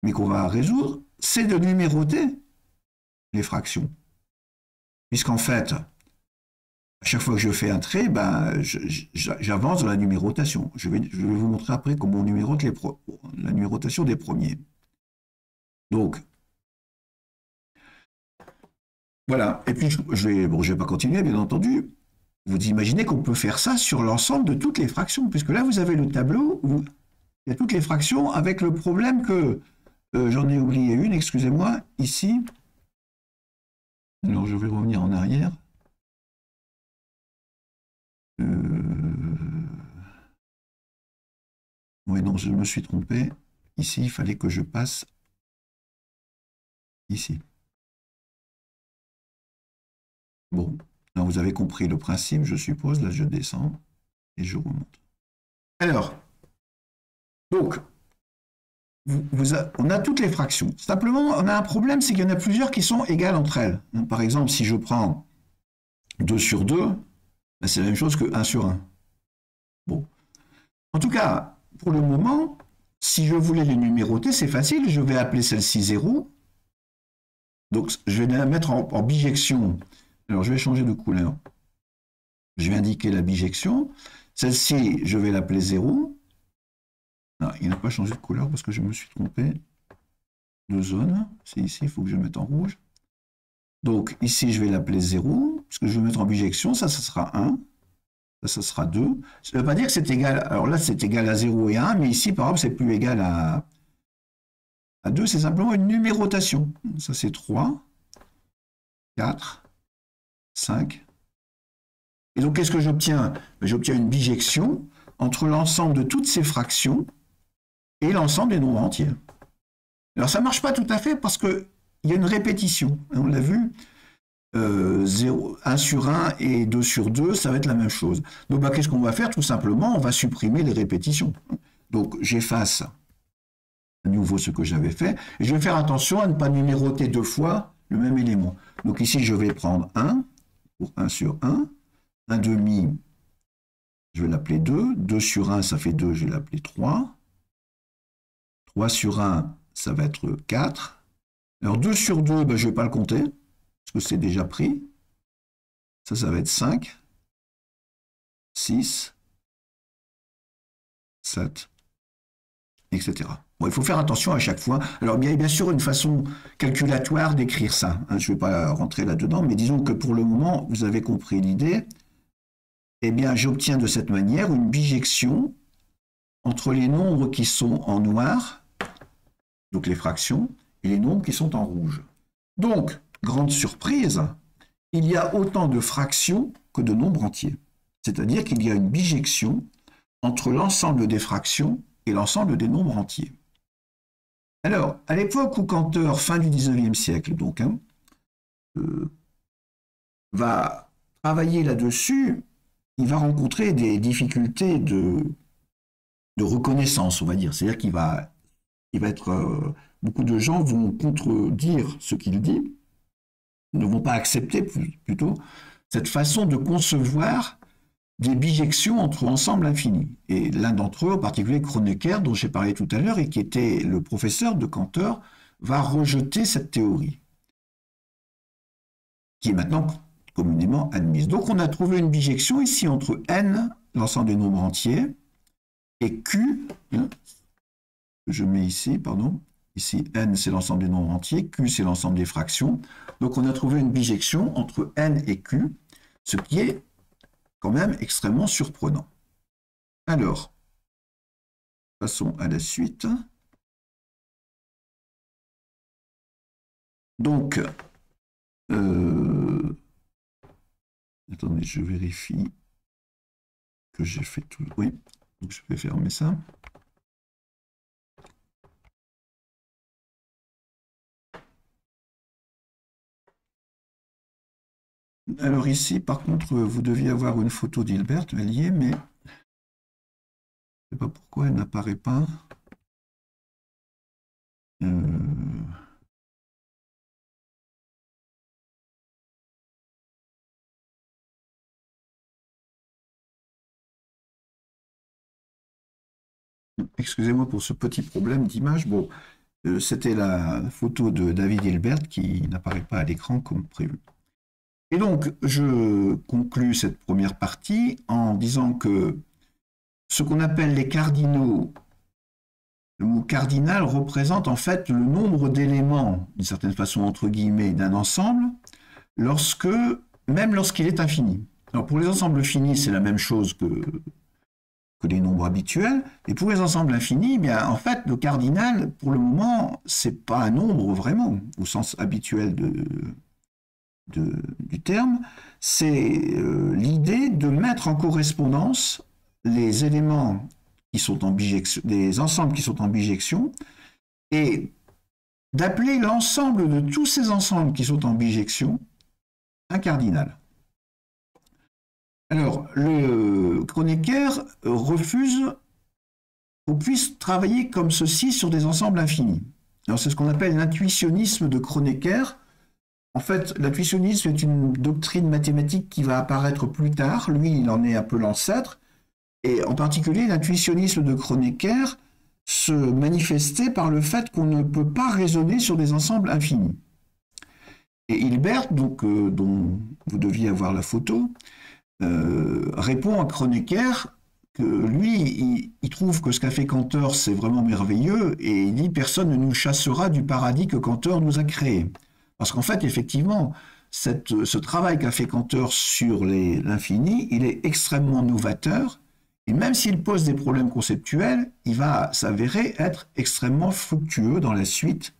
mais qu'on va résoudre, c'est de numéroter les fractions. Puisqu'en fait, à chaque fois que je fais un trait, ben, j'avance dans la numérotation. Je vais vous montrer après comment on numérote la numérotation des premiers. Donc, voilà. Et puis, je vais pas continuer, bien entendu. Vous imaginez qu'on peut faire ça sur l'ensemble de toutes les fractions, puisque là, vous avez le tableau où il y a toutes les fractions, avec le problème que, j'en ai oublié une, excusez-moi, ici. Alors, je vais revenir en arrière. Oui, non, je me suis trompé. Ici, il fallait que je passe ici. Bon, là, vous avez compris le principe, je suppose. Là, je descends et je remonte. Alors, donc, on a toutes les fractions. Simplement, on a un problème, c'est qu'il y en a plusieurs qui sont égales entre elles. Par exemple, si je prends 2 sur 2, ben, c'est la même chose que 1 sur 1. Bon. En tout cas, pour le moment, si je voulais les numéroter, c'est facile. Je vais appeler celle-ci 0. Donc, je vais la mettre en bijection. Alors, je vais changer de couleur. Je vais indiquer la bijection. Celle-ci, je vais l'appeler 0. Non, il n'a pas changé de couleur parce que je me suis trompé de zone. C'est ici, il faut que je mette en rouge. Donc, ici, je vais l'appeler 0. Parce que je vais mettre en bijection, ça sera 1. Ça sera 2. Ça ne veut pas dire que c'est égal. Alors là, c'est égal à 0 et 1, mais ici, par exemple, c'est plus égal à 2. C'est simplement une numérotation. Ça, c'est 3, 4, 5. Et donc, qu'est-ce que j'obtiens? J'obtiens une bijection entre l'ensemble de toutes ces fractions et l'ensemble des nombres entiers. Alors, ça ne marche pas tout à fait parce qu'il y a une répétition. On l'a vu. 1 sur 1 et 2 sur 2, ça va être la même chose. Donc, bah, qu'est-ce qu'on va faire? Tout simplement, on va supprimer les répétitions. Donc, j'efface à nouveau ce que j'avais fait. Et je vais faire attention à ne pas numéroter 2 fois le même élément. Donc, ici, je vais prendre 1 pour 1 sur 1. 1 demi, je vais l'appeler 2. 2 sur 1, ça fait 2, je vais l'appeler 3. 3 sur 1, ça va être 4. Alors, 2 sur 2, ben, je ne vais pas le compter, parce que c'est déjà pris. Ça va être 5, 6, 7, etc. Bon, il faut faire attention à chaque fois. Alors, bien sûr, une façon calculatoire d'écrire ça. Hein, je ne vais pas rentrer là-dedans, mais disons que pour le moment, vous avez compris l'idée. Eh bien, j'obtiens de cette manière une bijection entre les nombres qui sont en noir, donc les fractions, et les nombres qui sont en rouge. Donc, grande surprise, il y a autant de fractions que de nombres entiers. C'est-à-dire qu'il y a une bijection entre l'ensemble des fractions et l'ensemble des nombres entiers. Alors, à l'époque où Cantor, fin du 19e siècle, donc, va travailler là-dessus, il va rencontrer des difficultés de reconnaissance, on va dire. C'est-à-dire qu'il va être... beaucoup de gens vont contredire ce qu'il dit, ne vont pas accepter plutôt cette façon de concevoir des bijections entre ensembles infinis. Et l'un d'entre eux, en particulier Kronecker, dont j'ai parlé tout à l'heure, et qui était le professeur de Cantor, va rejeter cette théorie, qui est maintenant communément admise. Donc on a trouvé une bijection ici entre n, l'ensemble des nombres entiers, et q, je mets ici, pardon, ici n c'est l'ensemble des nombres entiers, q c'est l'ensemble des fractions. Donc on a trouvé une bijection entre n et q, ce qui est quand même extrêmement surprenant. Alors, passons à la suite. Donc, attendez, je vérifie que j'ai fait tout. Oui, donc je vais fermer ça. Alors ici, par contre, vous deviez avoir une photo d'Hilbert Vallier, mais je ne sais pas pourquoi elle n'apparaît pas. Excusez-moi pour ce petit problème d'image. Bon, c'était la photo de David Hilbert qui n'apparaît pas à l'écran comme prévu. Et donc, je conclus cette première partie en disant que ce qu'on appelle les cardinaux, le mot cardinal représente en fait le nombre d'éléments, d'une certaine façon entre guillemets, d'un ensemble, même lorsqu'il est infini. Alors pour les ensembles finis, c'est la même chose que les nombres habituels, et pour les ensembles infinis, bien, en fait, le cardinal, pour le moment, c'est pas un nombre vraiment, au sens habituel du terme, c'est l'idée de mettre en correspondance les éléments qui sont en bijection, les ensembles qui sont en bijection, et d'appeler l'ensemble de tous ces ensembles qui sont en bijection un cardinal. Alors, le Kronecker refuse qu'on puisse travailler comme ceci sur des ensembles infinis. Alors, c'est ce qu'on appelle l'intuitionnisme de Kronecker. En fait, l'intuitionnisme est une doctrine mathématique qui va apparaître plus tard. Lui, il en est un peu l'ancêtre. Et en particulier, l'intuitionnisme de Kronecker se manifestait par le fait qu'on ne peut pas raisonner sur des ensembles infinis. Et Hilbert, donc, dont vous deviez avoir la photo, répond à Kronecker que lui, il trouve que ce qu'a fait Cantor, c'est vraiment merveilleux, et il dit « personne ne nous chassera du paradis que Cantor nous a créé ». Parce qu'en fait, effectivement, ce travail qu'a fait Cantor sur l'infini, il est extrêmement novateur, et même s'il pose des problèmes conceptuels, il va s'avérer être extrêmement fructueux dans la suite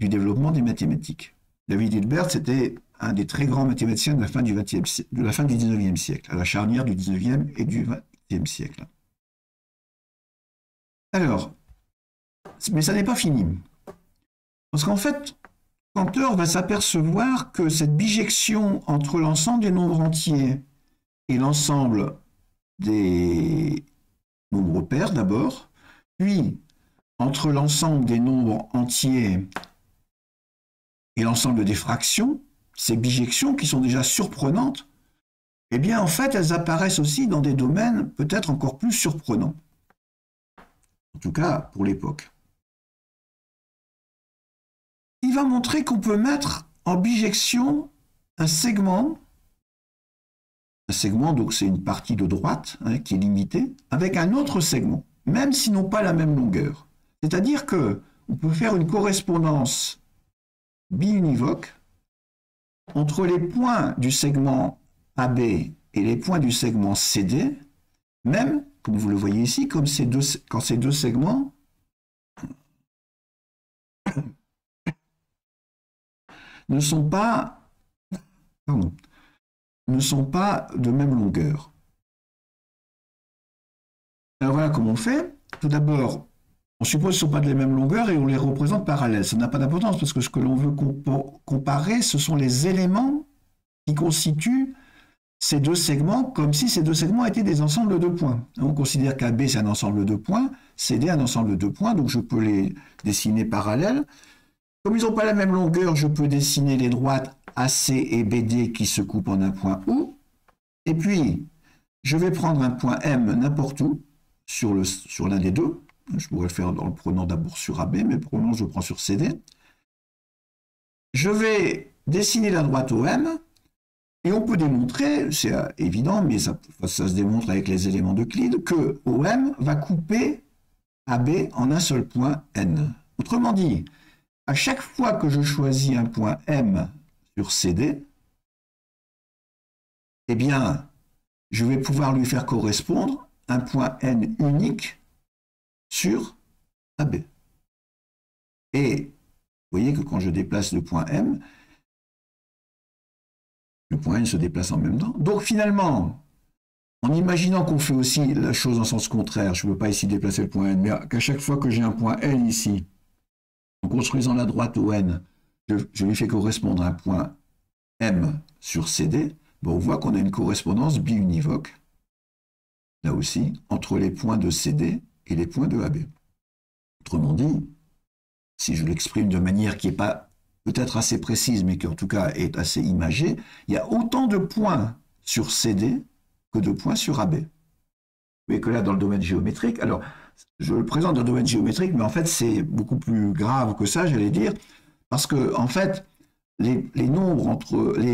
du développement des mathématiques. David Hilbert, c'était un des très grands mathématiciens de la fin du 19e siècle, à la charnière du 19e et du 20e siècle. Alors, mais ça n'est pas fini. Parce qu'en fait, Cantor va s'apercevoir que cette bijection entre l'ensemble des nombres entiers et l'ensemble des nombres pairs d'abord, puis entre l'ensemble des nombres entiers et l'ensemble des fractions, ces bijections qui sont déjà surprenantes, eh bien en fait elles apparaissent aussi dans des domaines peut-être encore plus surprenants. En tout cas pour l'époque. Il va montrer qu'on peut mettre en bijection un segment donc c'est une partie de droite qui est limitée, avec un autre segment, même s'ils n'ont pas la même longueur. C'est-à-dire que on peut faire une correspondance biunivoque entre les points du segment AB et les points du segment CD, même, comme vous le voyez ici, comme quand ces deux segments ne sont pas, de même longueur. Alors voilà comment on fait. Tout d'abord, on suppose qu'ils ne sont pas de la même longueur et on les représente parallèles. Ça n'a pas d'importance parce que ce que l'on veut comparer, ce sont les éléments qui constituent ces deux segments comme si ces deux segments étaient des ensembles de points. On considère qu'AB c'est un ensemble de points, CD un ensemble de points, donc je peux les dessiner parallèles. Comme ils n'ont pas la même longueur, je peux dessiner les droites AC et BD qui se coupent en un point O. Et puis, je vais prendre un point M n'importe où, sur l'un des deux. Je pourrais le faire en le prenant d'abord sur AB, mais pour le moment, je le prends sur CD. Je vais dessiner la droite OM, et on peut démontrer, c'est évident, mais ça se démontre avec les éléments d'Euclide, que OM va couper AB en un seul point N. Autrement dit, à chaque fois que je choisis un point M sur CD, eh bien, je vais pouvoir lui faire correspondre un point N unique sur AB. Et vous voyez que quand je déplace le point M, le point N se déplace en même temps. Donc finalement, en imaginant qu'on fait aussi la chose en sens contraire, je ne veux pas ici déplacer le point N, mais qu'à chaque fois que j'ai un point N ici, en construisant la droite ON, je lui fais correspondre un point M sur CD, ben on voit qu'on a une correspondance biunivoque, là aussi, entre les points de CD et les points de AB. Autrement dit, si je l'exprime de manière qui n'est pas peut-être assez précise, mais qui en tout cas est assez imagée, il y a autant de points sur CD que de points sur AB. Vous voyez que là, dans le domaine géométrique, alors, je le présente dans le domaine géométrique, mais en fait, c'est beaucoup plus grave que ça, j'allais dire, parce que, en fait, les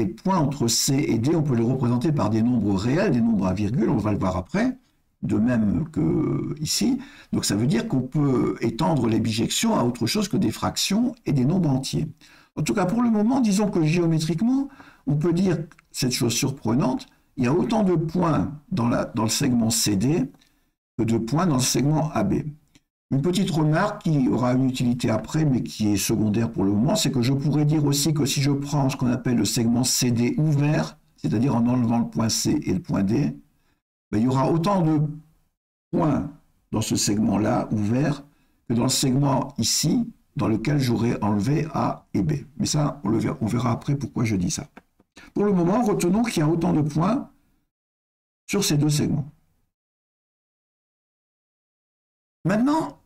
points entre C et D, on peut les représenter par des nombres réels, des nombres à virgule, on va le voir après, de même que ici. Donc ça veut dire qu'on peut étendre les bijections à autre chose que des fractions et des nombres entiers. En tout cas, pour le moment, disons que géométriquement, on peut dire cette chose surprenante, il y a autant de points dans le segment CD que de points dans le segment AB. Une petite remarque qui aura une utilité après, mais qui est secondaire pour le moment, c'est que je pourrais dire aussi que si je prends ce qu'on appelle le segment CD ouvert, c'est-à-dire en enlevant le point C et le point D, ben, il y aura autant de points dans ce segment-là ouvert que dans le segment ici, dans lequel j'aurais enlevé A et B. Mais ça, on verra après pourquoi je dis ça. Pour le moment, retenons qu'il y a autant de points sur ces deux segments. Maintenant,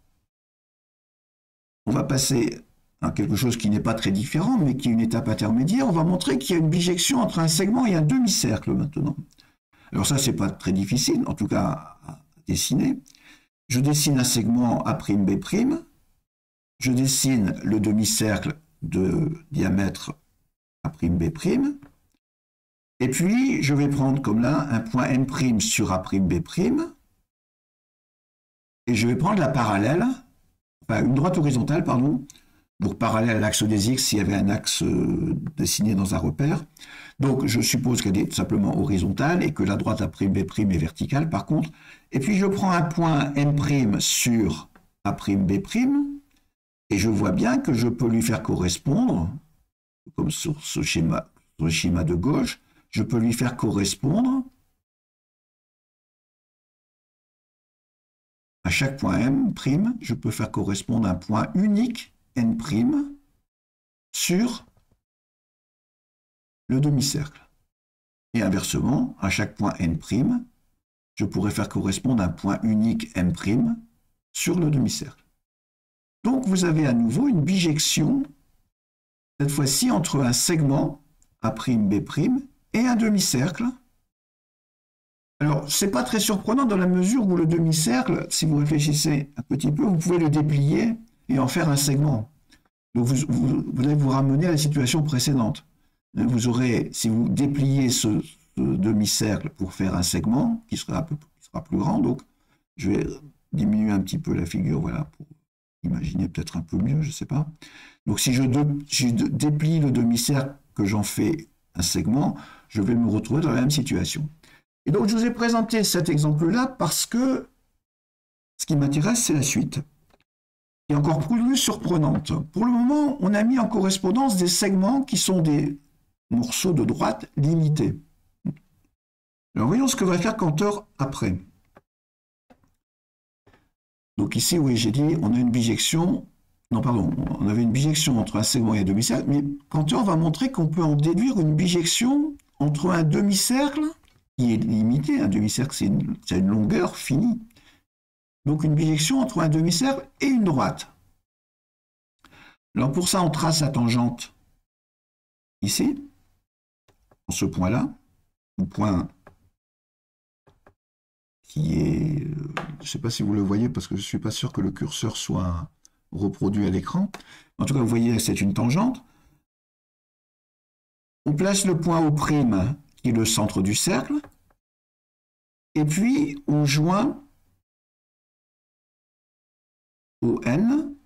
on va passer à quelque chose qui n'est pas très différent, mais qui est une étape intermédiaire. On va montrer qu'il y a une bijection entre un segment et un demi-cercle maintenant. Alors ça, c'est pas très difficile, en tout cas à dessiner. Je dessine un segment A'B', je dessine le demi-cercle de diamètre A'B', et puis je vais prendre comme là un point M' sur A'B', et je vais prendre la parallèle, enfin une droite horizontale, pardon, donc parallèle à l'axe des X s'il y avait un axe dessiné dans un repère. Donc je suppose qu'elle est tout simplement horizontale et que la droite A'B' est verticale par contre. Et puis je prends un point M' sur A'B', et je vois bien que je peux lui faire correspondre, comme sur ce schéma de gauche, je peux lui faire correspondre à chaque point M', je peux faire correspondre un point unique N' sur le demi-cercle. Et inversement, à chaque point N', je pourrais faire correspondre un point unique M' sur le demi-cercle. Donc vous avez à nouveau une bijection, cette fois-ci entre un segment A'B' et un demi-cercle. Alors, ce n'est pas très surprenant dans la mesure où le demi-cercle, si vous réfléchissez un petit peu, vous pouvez le déplier et en faire un segment. Donc vous allez vous ramener à la situation précédente. Vous aurez, si vous dépliez ce demi-cercle pour faire un segment qui sera plus grand, donc je vais diminuer un petit peu la figure, voilà, pour imaginez peut-être un peu mieux, je ne sais pas. Donc si je déplie le demi-cercle, que j'en fais un segment, je vais me retrouver dans la même situation. Et donc je vous ai présenté cet exemple-là parce que ce qui m'intéresse, c'est la suite. Et encore plus surprenante. Pour le moment, on a mis en correspondance des segments qui sont des morceaux de droite limités. Alors voyons ce que va faire Cantor après. Donc ici, oui, j'ai dit, on a une bijection. Non, pardon, on avait une bijection entre un segment et un demi-cercle, mais Cantor va montrer qu'on peut en déduire une bijection entre un demi-cercle, qui est limité, un demi-cercle, c'est une longueur finie. Donc une bijection entre un demi-cercle et une droite. Alors pour ça, on trace la tangente ici, en ce point-là, le point qui est, je ne sais pas si vous le voyez parce que je ne suis pas sûr que le curseur soit reproduit à l'écran. En tout cas, vous voyez, c'est une tangente. On place le point O', qui est le centre du cercle, et puis on joint ON'.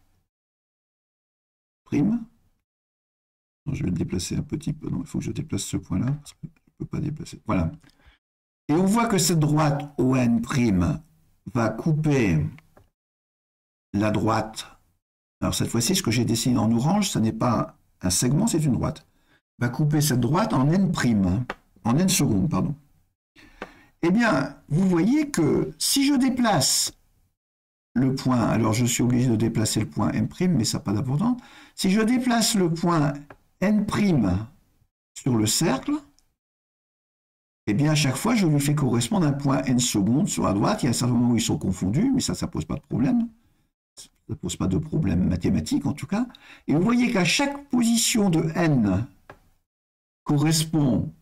Non, je vais le déplacer un petit peu. Non, il faut que je déplace ce point-là, parce que je ne peux pas déplacer. Voilà. Et on voit que cette droite ON' va couper la droite. Alors cette fois-ci, ce que j'ai dessiné en orange, ce n'est pas un segment, c'est une droite. Va couper cette droite en N', en N secondes, pardon. Eh bien, vous voyez que si je déplace le point, alors je suis obligé de déplacer le point M', mais ça n'a pas d'importance. Si je déplace le point N' sur le cercle, eh bien, à chaque fois, je lui fais correspondre un point N secondes sur la droite. Il y a un certain moment où ils sont confondus, mais ça ne pose pas de problème. Ça ne pose pas de problème mathématique, en tout cas. Et vous voyez qu'à chaque position de N correspond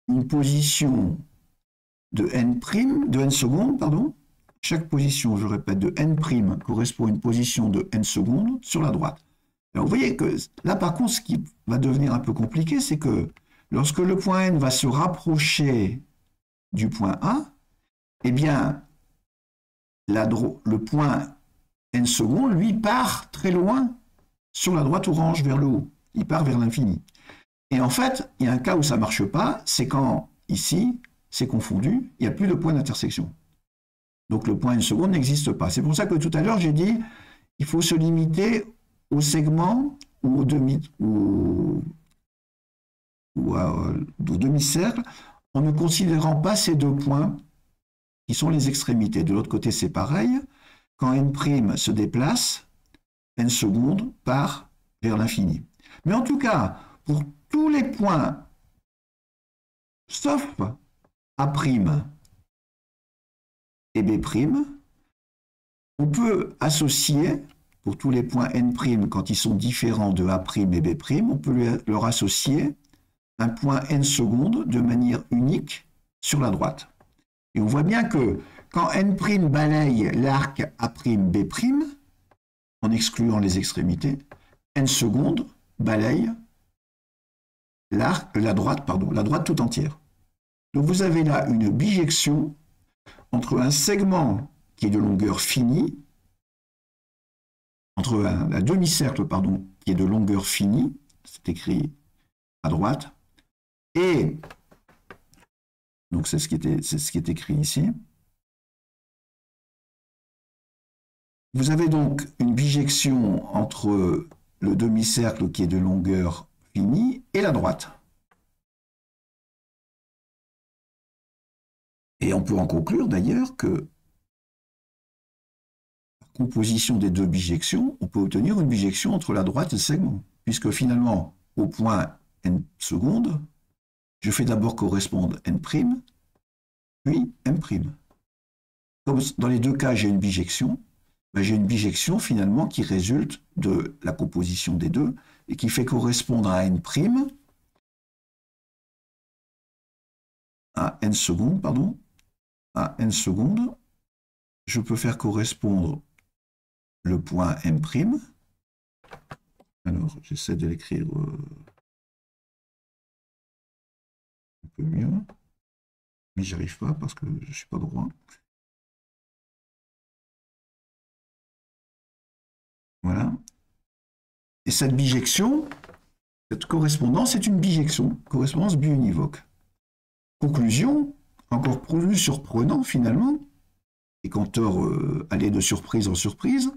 une position de N', de N secondes, pardon. Chaque position, je répète, de N' correspond à une position de N secondes sur la droite. Alors, vous voyez que là, par contre, ce qui va devenir un peu compliqué, c'est que lorsque le point N va se rapprocher du point A, eh bien, le point N secondes, lui, part très loin sur la droite orange vers le haut. Il part vers l'infini. Et en fait, il y a un cas où ça ne marche pas, c'est quand, ici, c'est confondu, il n'y a plus de point d'intersection. Donc le point N secondes n'existe pas. C'est pour ça que tout à l'heure, j'ai dit il faut se limiter au segment ou au demi-cercle en ne considérant pas ces deux points qui sont les extrémités. De l'autre côté, c'est pareil. Quand N' se déplace, N secondes part vers l'infini. Mais en tout cas, pour tous les points, sauf A' et B', on peut associer, pour tous les points N', quand ils sont différents de A' et B', on peut leur associer un point N secondes de manière unique sur la droite. Et on voit bien que quand N' balaye l'arc A'B', en excluant les extrémités, N secondes balaye la droite tout entière. Donc vous avez là une bijection entre un segment qui est de longueur finie, entre un demi-cercle, pardon, qui est de longueur finie, c'est écrit à droite, et donc c'est ce qui est écrit ici. Vous avez donc une bijection entre le demi-cercle qui est de longueur finie et la droite. Et on peut en conclure d'ailleurs que par composition des deux bijections, on peut obtenir une bijection entre la droite et le segment, puisque finalement, au point N secondes, je fais d'abord correspondre N', puis M'. Comme dans les deux cas, j'ai une bijection, j'ai une bijection finalement qui résulte de la composition des deux et qui fait correspondre à N', à N secondes, pardon, à N secondes, je peux faire correspondre le point M'. Alors, j'essaie de l'écrire un peu mieux, mais j'y arrive pas parce que je ne suis pas droit. Voilà. Et cette bijection, cette correspondance est une bijection, correspondance biunivoque. Conclusion, encore plus surprenant finalement, et Cantor allait de surprise en surprise,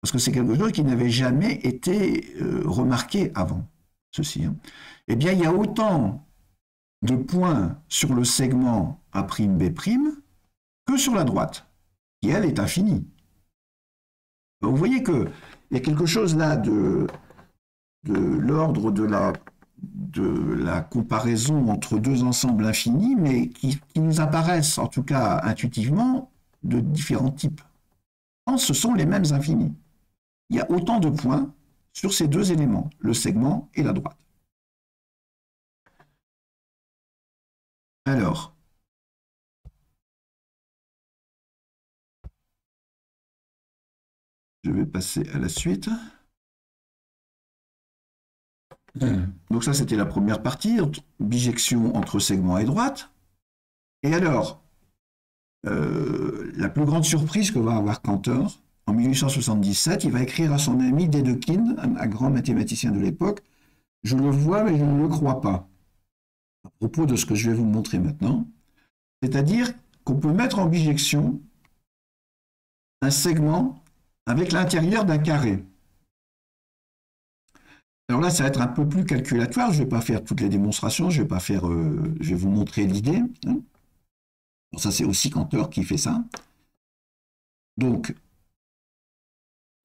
parce que c'est quelque chose qui n'avait jamais été remarqué avant, ceci. Hein. Eh bien, il y a autant de points sur le segment A'B' que sur la droite, qui elle est infinie. Vous voyez qu'il y a quelque chose là de l'ordre de la comparaison entre deux ensembles infinis, mais qui nous apparaissent, en tout cas intuitivement, de différents types. Ce sont les mêmes infinis. Il y a autant de points sur ces deux éléments, le segment et la droite. Alors, je vais passer à la suite. Donc ça, c'était la première partie, bijection entre segment et droite. Et alors, la plus grande surprise que va avoir Cantor, en 1877, il va écrire à son ami Dedekind, un grand mathématicien de l'époque, « Je le vois, mais je ne le crois pas », à propos de ce que je vais vous montrer maintenant. C'est-à-dire qu'on peut mettre en bijection un segment avec l'intérieur d'un carré. Alors là, ça va être un peu plus calculatoire. Je ne vais pas faire toutes les démonstrations. Je vais vous montrer l'idée. Hein. Bon, ça, c'est aussi Cantor qui fait ça. Donc,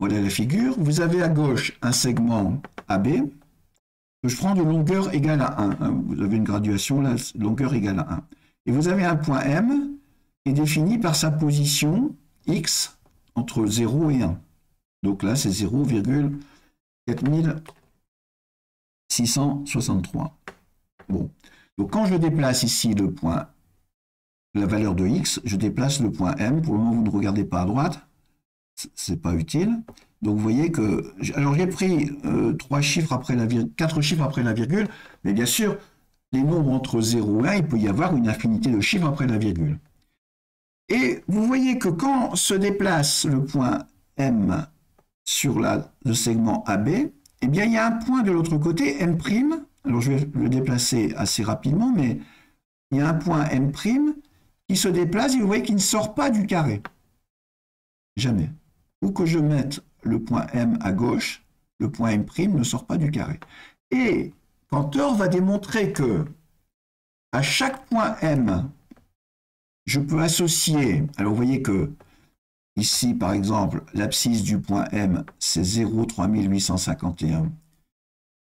voilà la figure. Vous avez à gauche un segment AB que je prends de longueur égale à 1. Hein. Vous avez une graduation là, longueur égale à 1. Et vous avez un point M qui est défini par sa position X entre 0 et 1. Donc là, c'est 0,4663. Bon. Donc quand je déplace ici le point, la valeur de X, je déplace le point M. Pour le moment, vous ne regardez pas à droite. C'est pas utile. Donc vous voyez que... Alors j'ai pris 4 chiffres après la virgule, mais bien sûr, les nombres entre 0 et 1, il peut y avoir une infinité de chiffres après la virgule. Et vous voyez que quand se déplace le point M sur le segment AB, eh bien il y a un point de l'autre côté, M'. Alors je vais le déplacer assez rapidement, mais il y a un point M' qui se déplace et vous voyez qu'il ne sort pas du carré. Jamais. Où que je mette le point M à gauche, le point M' ne sort pas du carré. Et Cantor va démontrer que à chaque point M, je peux associer, alors vous voyez que ici, par exemple, l'abscisse du point M, c'est 0,3851.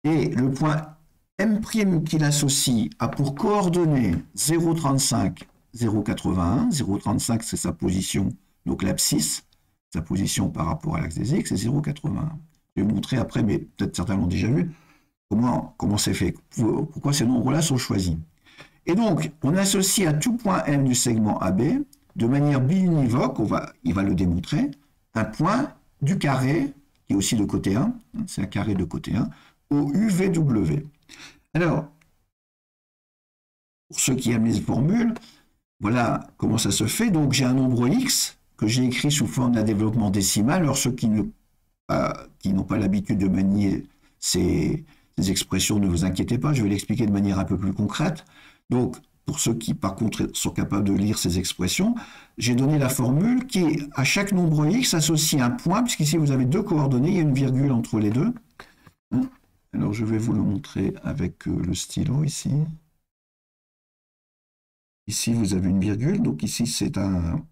Et le point M' qu'il associe a pour coordonnée 0,35, 0,81. 0,35, c'est sa position, donc l'abscisse, sa position par rapport à l'axe des X, c'est 0,81. Je vais vous montrer après, mais peut-être certains l'ont déjà vu, comment c'est fait, pourquoi ces nombres-là sont choisis. Et donc, on associe à tout point M du segment AB, de manière biunivoque, il va le démontrer, un point du carré, qui est aussi de côté 1, c'est un carré de côté 1, au UVW. Alors, pour ceux qui aiment les formules, voilà comment ça se fait. Donc, j'ai un nombre X que j'ai écrit sous forme d'un développement décimal. Alors, ceux qui n'ont pas l'habitude de manier ces expressions, ne vous inquiétez pas, je vais l'expliquer de manière un peu plus concrète. Donc, pour ceux qui, par contre, sont capables de lire ces expressions, j'ai donné la formule qui, à chaque nombre X, associe un point, puisqu'ici, vous avez deux coordonnées, il y a une virgule entre les deux. Alors, je vais vous le montrer avec le stylo, ici. Ici, vous avez une virgule, donc ici, c'est un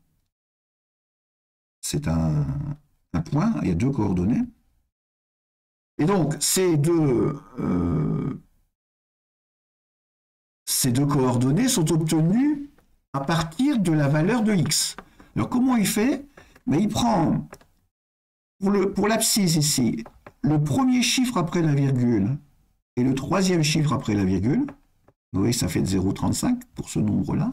point, il y a deux coordonnées. Et donc, ces deux coordonnées sont obtenues à partir de la valeur de X. Alors, comment il fait? Il prend, pour l'abscisse ici, le premier chiffre après la virgule et le troisième chiffre après la virgule. Vous voyez, ça fait 0,35 pour ce nombre-là.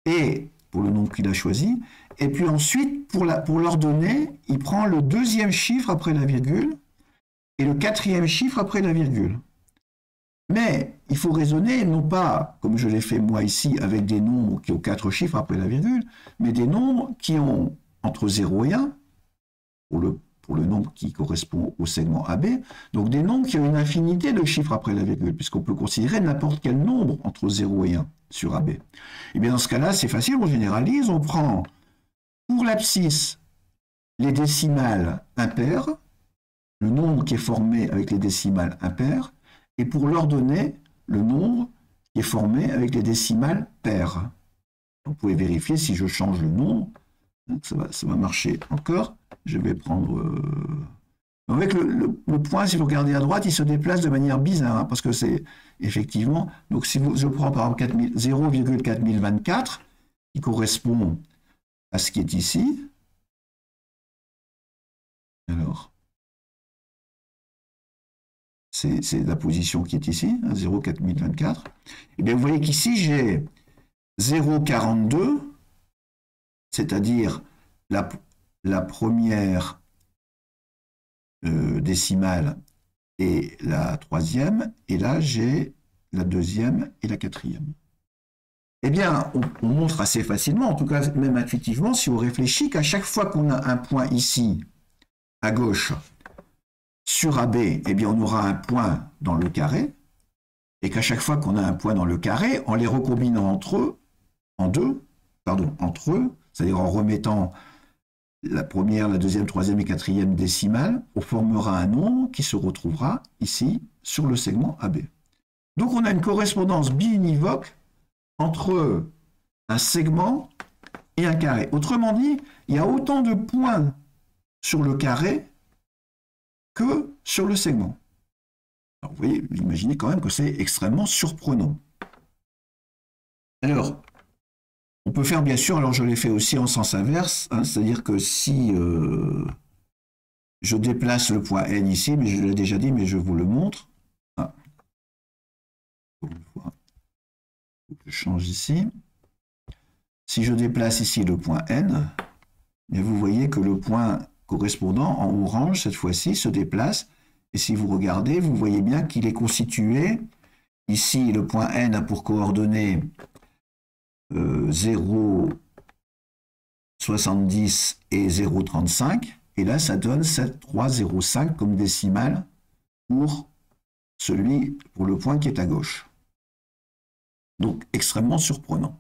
Et pour le nombre qu'il a choisi. Et puis ensuite, pour l'ordonnée, il prend le deuxième chiffre après la virgule et le quatrième chiffre après la virgule. Mais il faut raisonner, non pas, comme je l'ai fait moi ici, avec des nombres qui ont 4 chiffres après la virgule, mais des nombres qui ont entre 0 et 1, pour le nombre qui correspond au segment AB, donc des nombres qui ont une infinité de chiffres après la virgule, puisqu'on peut considérer n'importe quel nombre entre 0 et 1 sur AB. Et bien dans ce cas-là, c'est facile, on généralise, on prend pour l'abscisse les décimales impaires, le nombre qui est formé avec les décimales impaires, et pour l'ordonnée, le nombre qui est formé avec les décimales paires. Vous pouvez vérifier si je change le nombre, ça va marcher encore. Je vais prendre... Avec le point, si vous regardez à droite, il se déplace de manière bizarre, hein, parce que c'est effectivement... Donc si je prends par exemple 0,4024, qui correspond à ce qui est ici, alors... c'est la position qui est ici, 0,4024. Et bien vous voyez qu'ici, j'ai 0,42, c'est-à-dire la première décimale et la troisième, et là j'ai la deuxième et la quatrième. Eh bien, on montre assez facilement, en tout cas même intuitivement, si on réfléchit qu'à chaque fois qu'on a un point ici, à gauche, sur AB, eh bien on aura un point dans le carré, et qu'à chaque fois qu'on a un point dans le carré, en les recombinant entre eux, c'est-à-dire en remettant la première, la deuxième, troisième et quatrième décimale, on formera un nombre qui se retrouvera ici sur le segment AB. Donc on a une correspondance biunivoque entre un segment et un carré. Autrement dit, il y a autant de points sur le carré que sur le segment. Alors, vous voyez, vous imaginez quand même que c'est extrêmement surprenant. Alors, on peut faire bien sûr, alors je l'ai fait aussi en sens inverse, hein, c'est-à-dire que si je déplace le point N ici, mais je l'ai déjà dit, mais je vous le montre. Ah. Je change ici. Si je déplace ici le point N, vous voyez que le point correspondant en orange, cette fois-ci, se déplace. Et si vous regardez, vous voyez bien qu'il est constitué. Ici, le point N a pour coordonnées 0,70 et 0,35. Et là, ça donne 7,305 comme décimale pour le point qui est à gauche. Donc, extrêmement surprenant.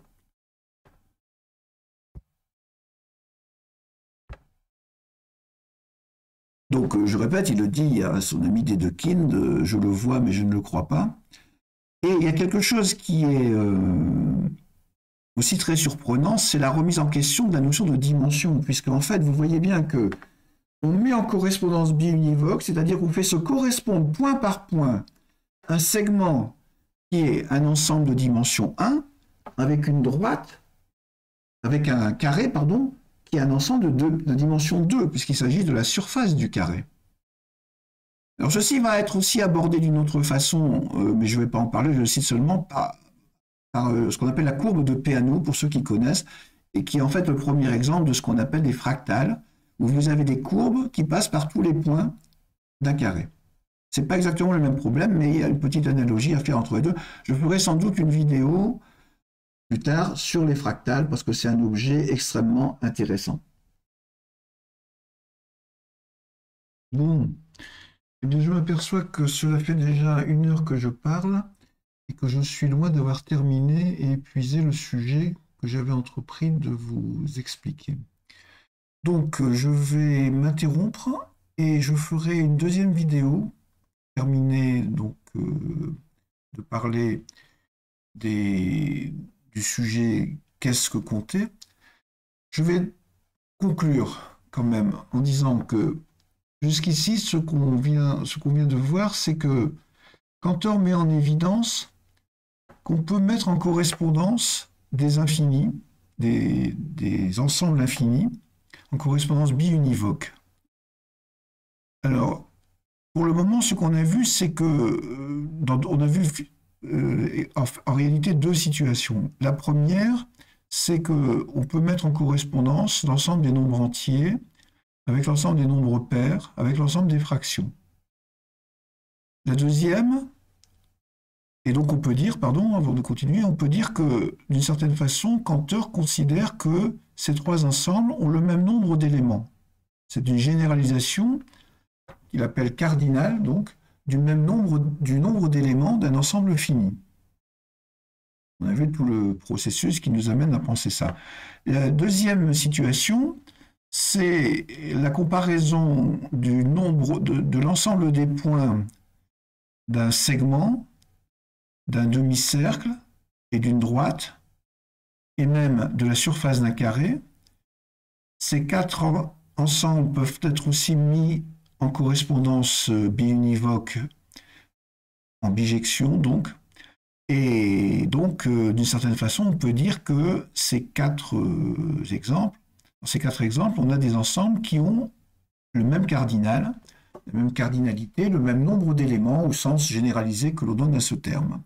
Donc, je répète, il le dit à son ami Dedekind, je le vois, mais je ne le crois pas. Et il y a quelque chose qui est aussi très surprenant, c'est la remise en question de la notion de dimension, puisque en fait, vous voyez bien que on met en correspondance biunivoque, c'est-à-dire qu'on fait se correspondre point par point un segment qui est un ensemble de dimension 1, avec une droite, avec un carré, pardon, qui est un ensemble de dimension 2, puisqu'il s'agit de la surface du carré. Alors ceci va être aussi abordé d'une autre façon, mais je ne vais pas en parler, je le cite seulement par ce qu'on appelle la courbe de Peano, pour ceux qui connaissent, et qui est en fait le premier exemple de ce qu'on appelle des fractales, où vous avez des courbes qui passent par tous les points d'un carré. Ce n'est pas exactement le même problème, mais il y a une petite analogie à faire entre les deux. Je ferai sans doute une vidéo plus tard sur les fractales, parce que c'est un objet extrêmement intéressant. Bon, eh bien, je m'aperçois que cela fait déjà 1 heure que je parle, et que je suis loin d'avoir terminé et épuisé le sujet que j'avais entrepris de vous expliquer. Donc, je vais m'interrompre, et je ferai une deuxième vidéo, terminer donc de parler du sujet qu'est-ce que compter. Je vais conclure quand même en disant que jusqu'ici, ce qu'on vient de voir, c'est que Cantor met en évidence qu'on peut mettre en correspondance des infinis, des ensembles infinis, en correspondance biunivoque. Alors, pour le moment, ce qu'on a vu, c'est que on a vu en réalité 2 situations. La première, c'est qu'on peut mettre en correspondance l'ensemble des nombres entiers avec l'ensemble des nombres pairs, avec l'ensemble des fractions. La deuxième, et donc on peut dire, pardon, avant de continuer, on peut dire que d'une certaine façon, Cantor considère que ces 3 ensembles ont le même nombre d'éléments. C'est une généralisation qu'il appelle cardinale, donc, du nombre d'éléments d'un ensemble fini. On a vu tout le processus qui nous amène à penser ça. La deuxième situation, c'est la comparaison du nombre de l'ensemble des points d'un segment, d'un demi-cercle et d'une droite, et même de la surface d'un carré. Ces quatre ensembles peuvent être aussi mis en correspondance biunivoque, en bijection donc. Et donc, d'une certaine façon, on peut dire que dans ces quatre exemples, on a des ensembles qui ont le même cardinal, la même cardinalité, le même nombre d'éléments au sens généralisé que l'on donne à ce terme.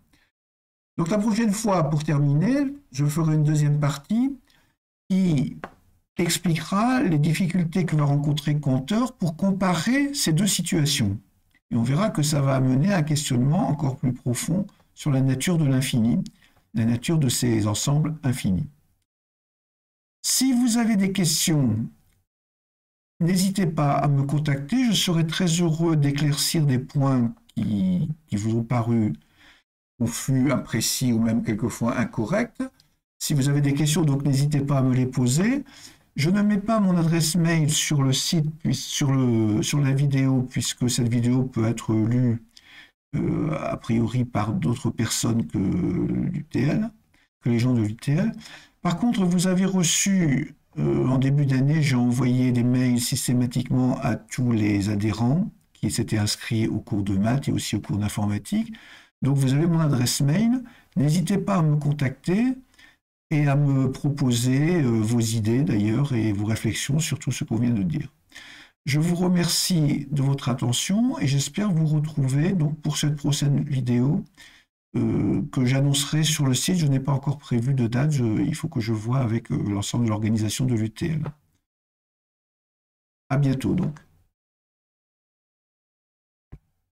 Donc la prochaine fois, pour terminer, je ferai une deuxième partie qui expliquera les difficultés que va rencontrer Cantor pour comparer ces deux situations. Et on verra que ça va amener à un questionnement encore plus profond sur la nature de l'infini, la nature de ces ensembles infinis. Si vous avez des questions, n'hésitez pas à me contacter, je serai très heureux d'éclaircir des points qui vous ont paru confus, imprécis ou même quelquefois incorrects. Si vous avez des questions, donc n'hésitez pas à me les poser. Je ne mets pas mon adresse mail sur le site, sur la vidéo, puisque cette vidéo peut être lue a priori par d'autres personnes que l'UTL, que les gens de l'UTL. Par contre, vous avez reçu, en début d'année, j'ai envoyé des mails systématiquement à tous les adhérents qui s'étaient inscrits au cours de maths et aussi au cours d'informatique. Donc vous avez mon adresse mail. N'hésitez pas à me contacter et à me proposer vos idées d'ailleurs et vos réflexions sur tout ce qu'on vient de dire. Je vous remercie de votre attention et j'espère vous retrouver donc pour cette prochaine vidéo que j'annoncerai sur le site. Je n'ai pas encore prévu de date, il faut que je voie avec l'ensemble de l'organisation de l'UTL. À bientôt donc.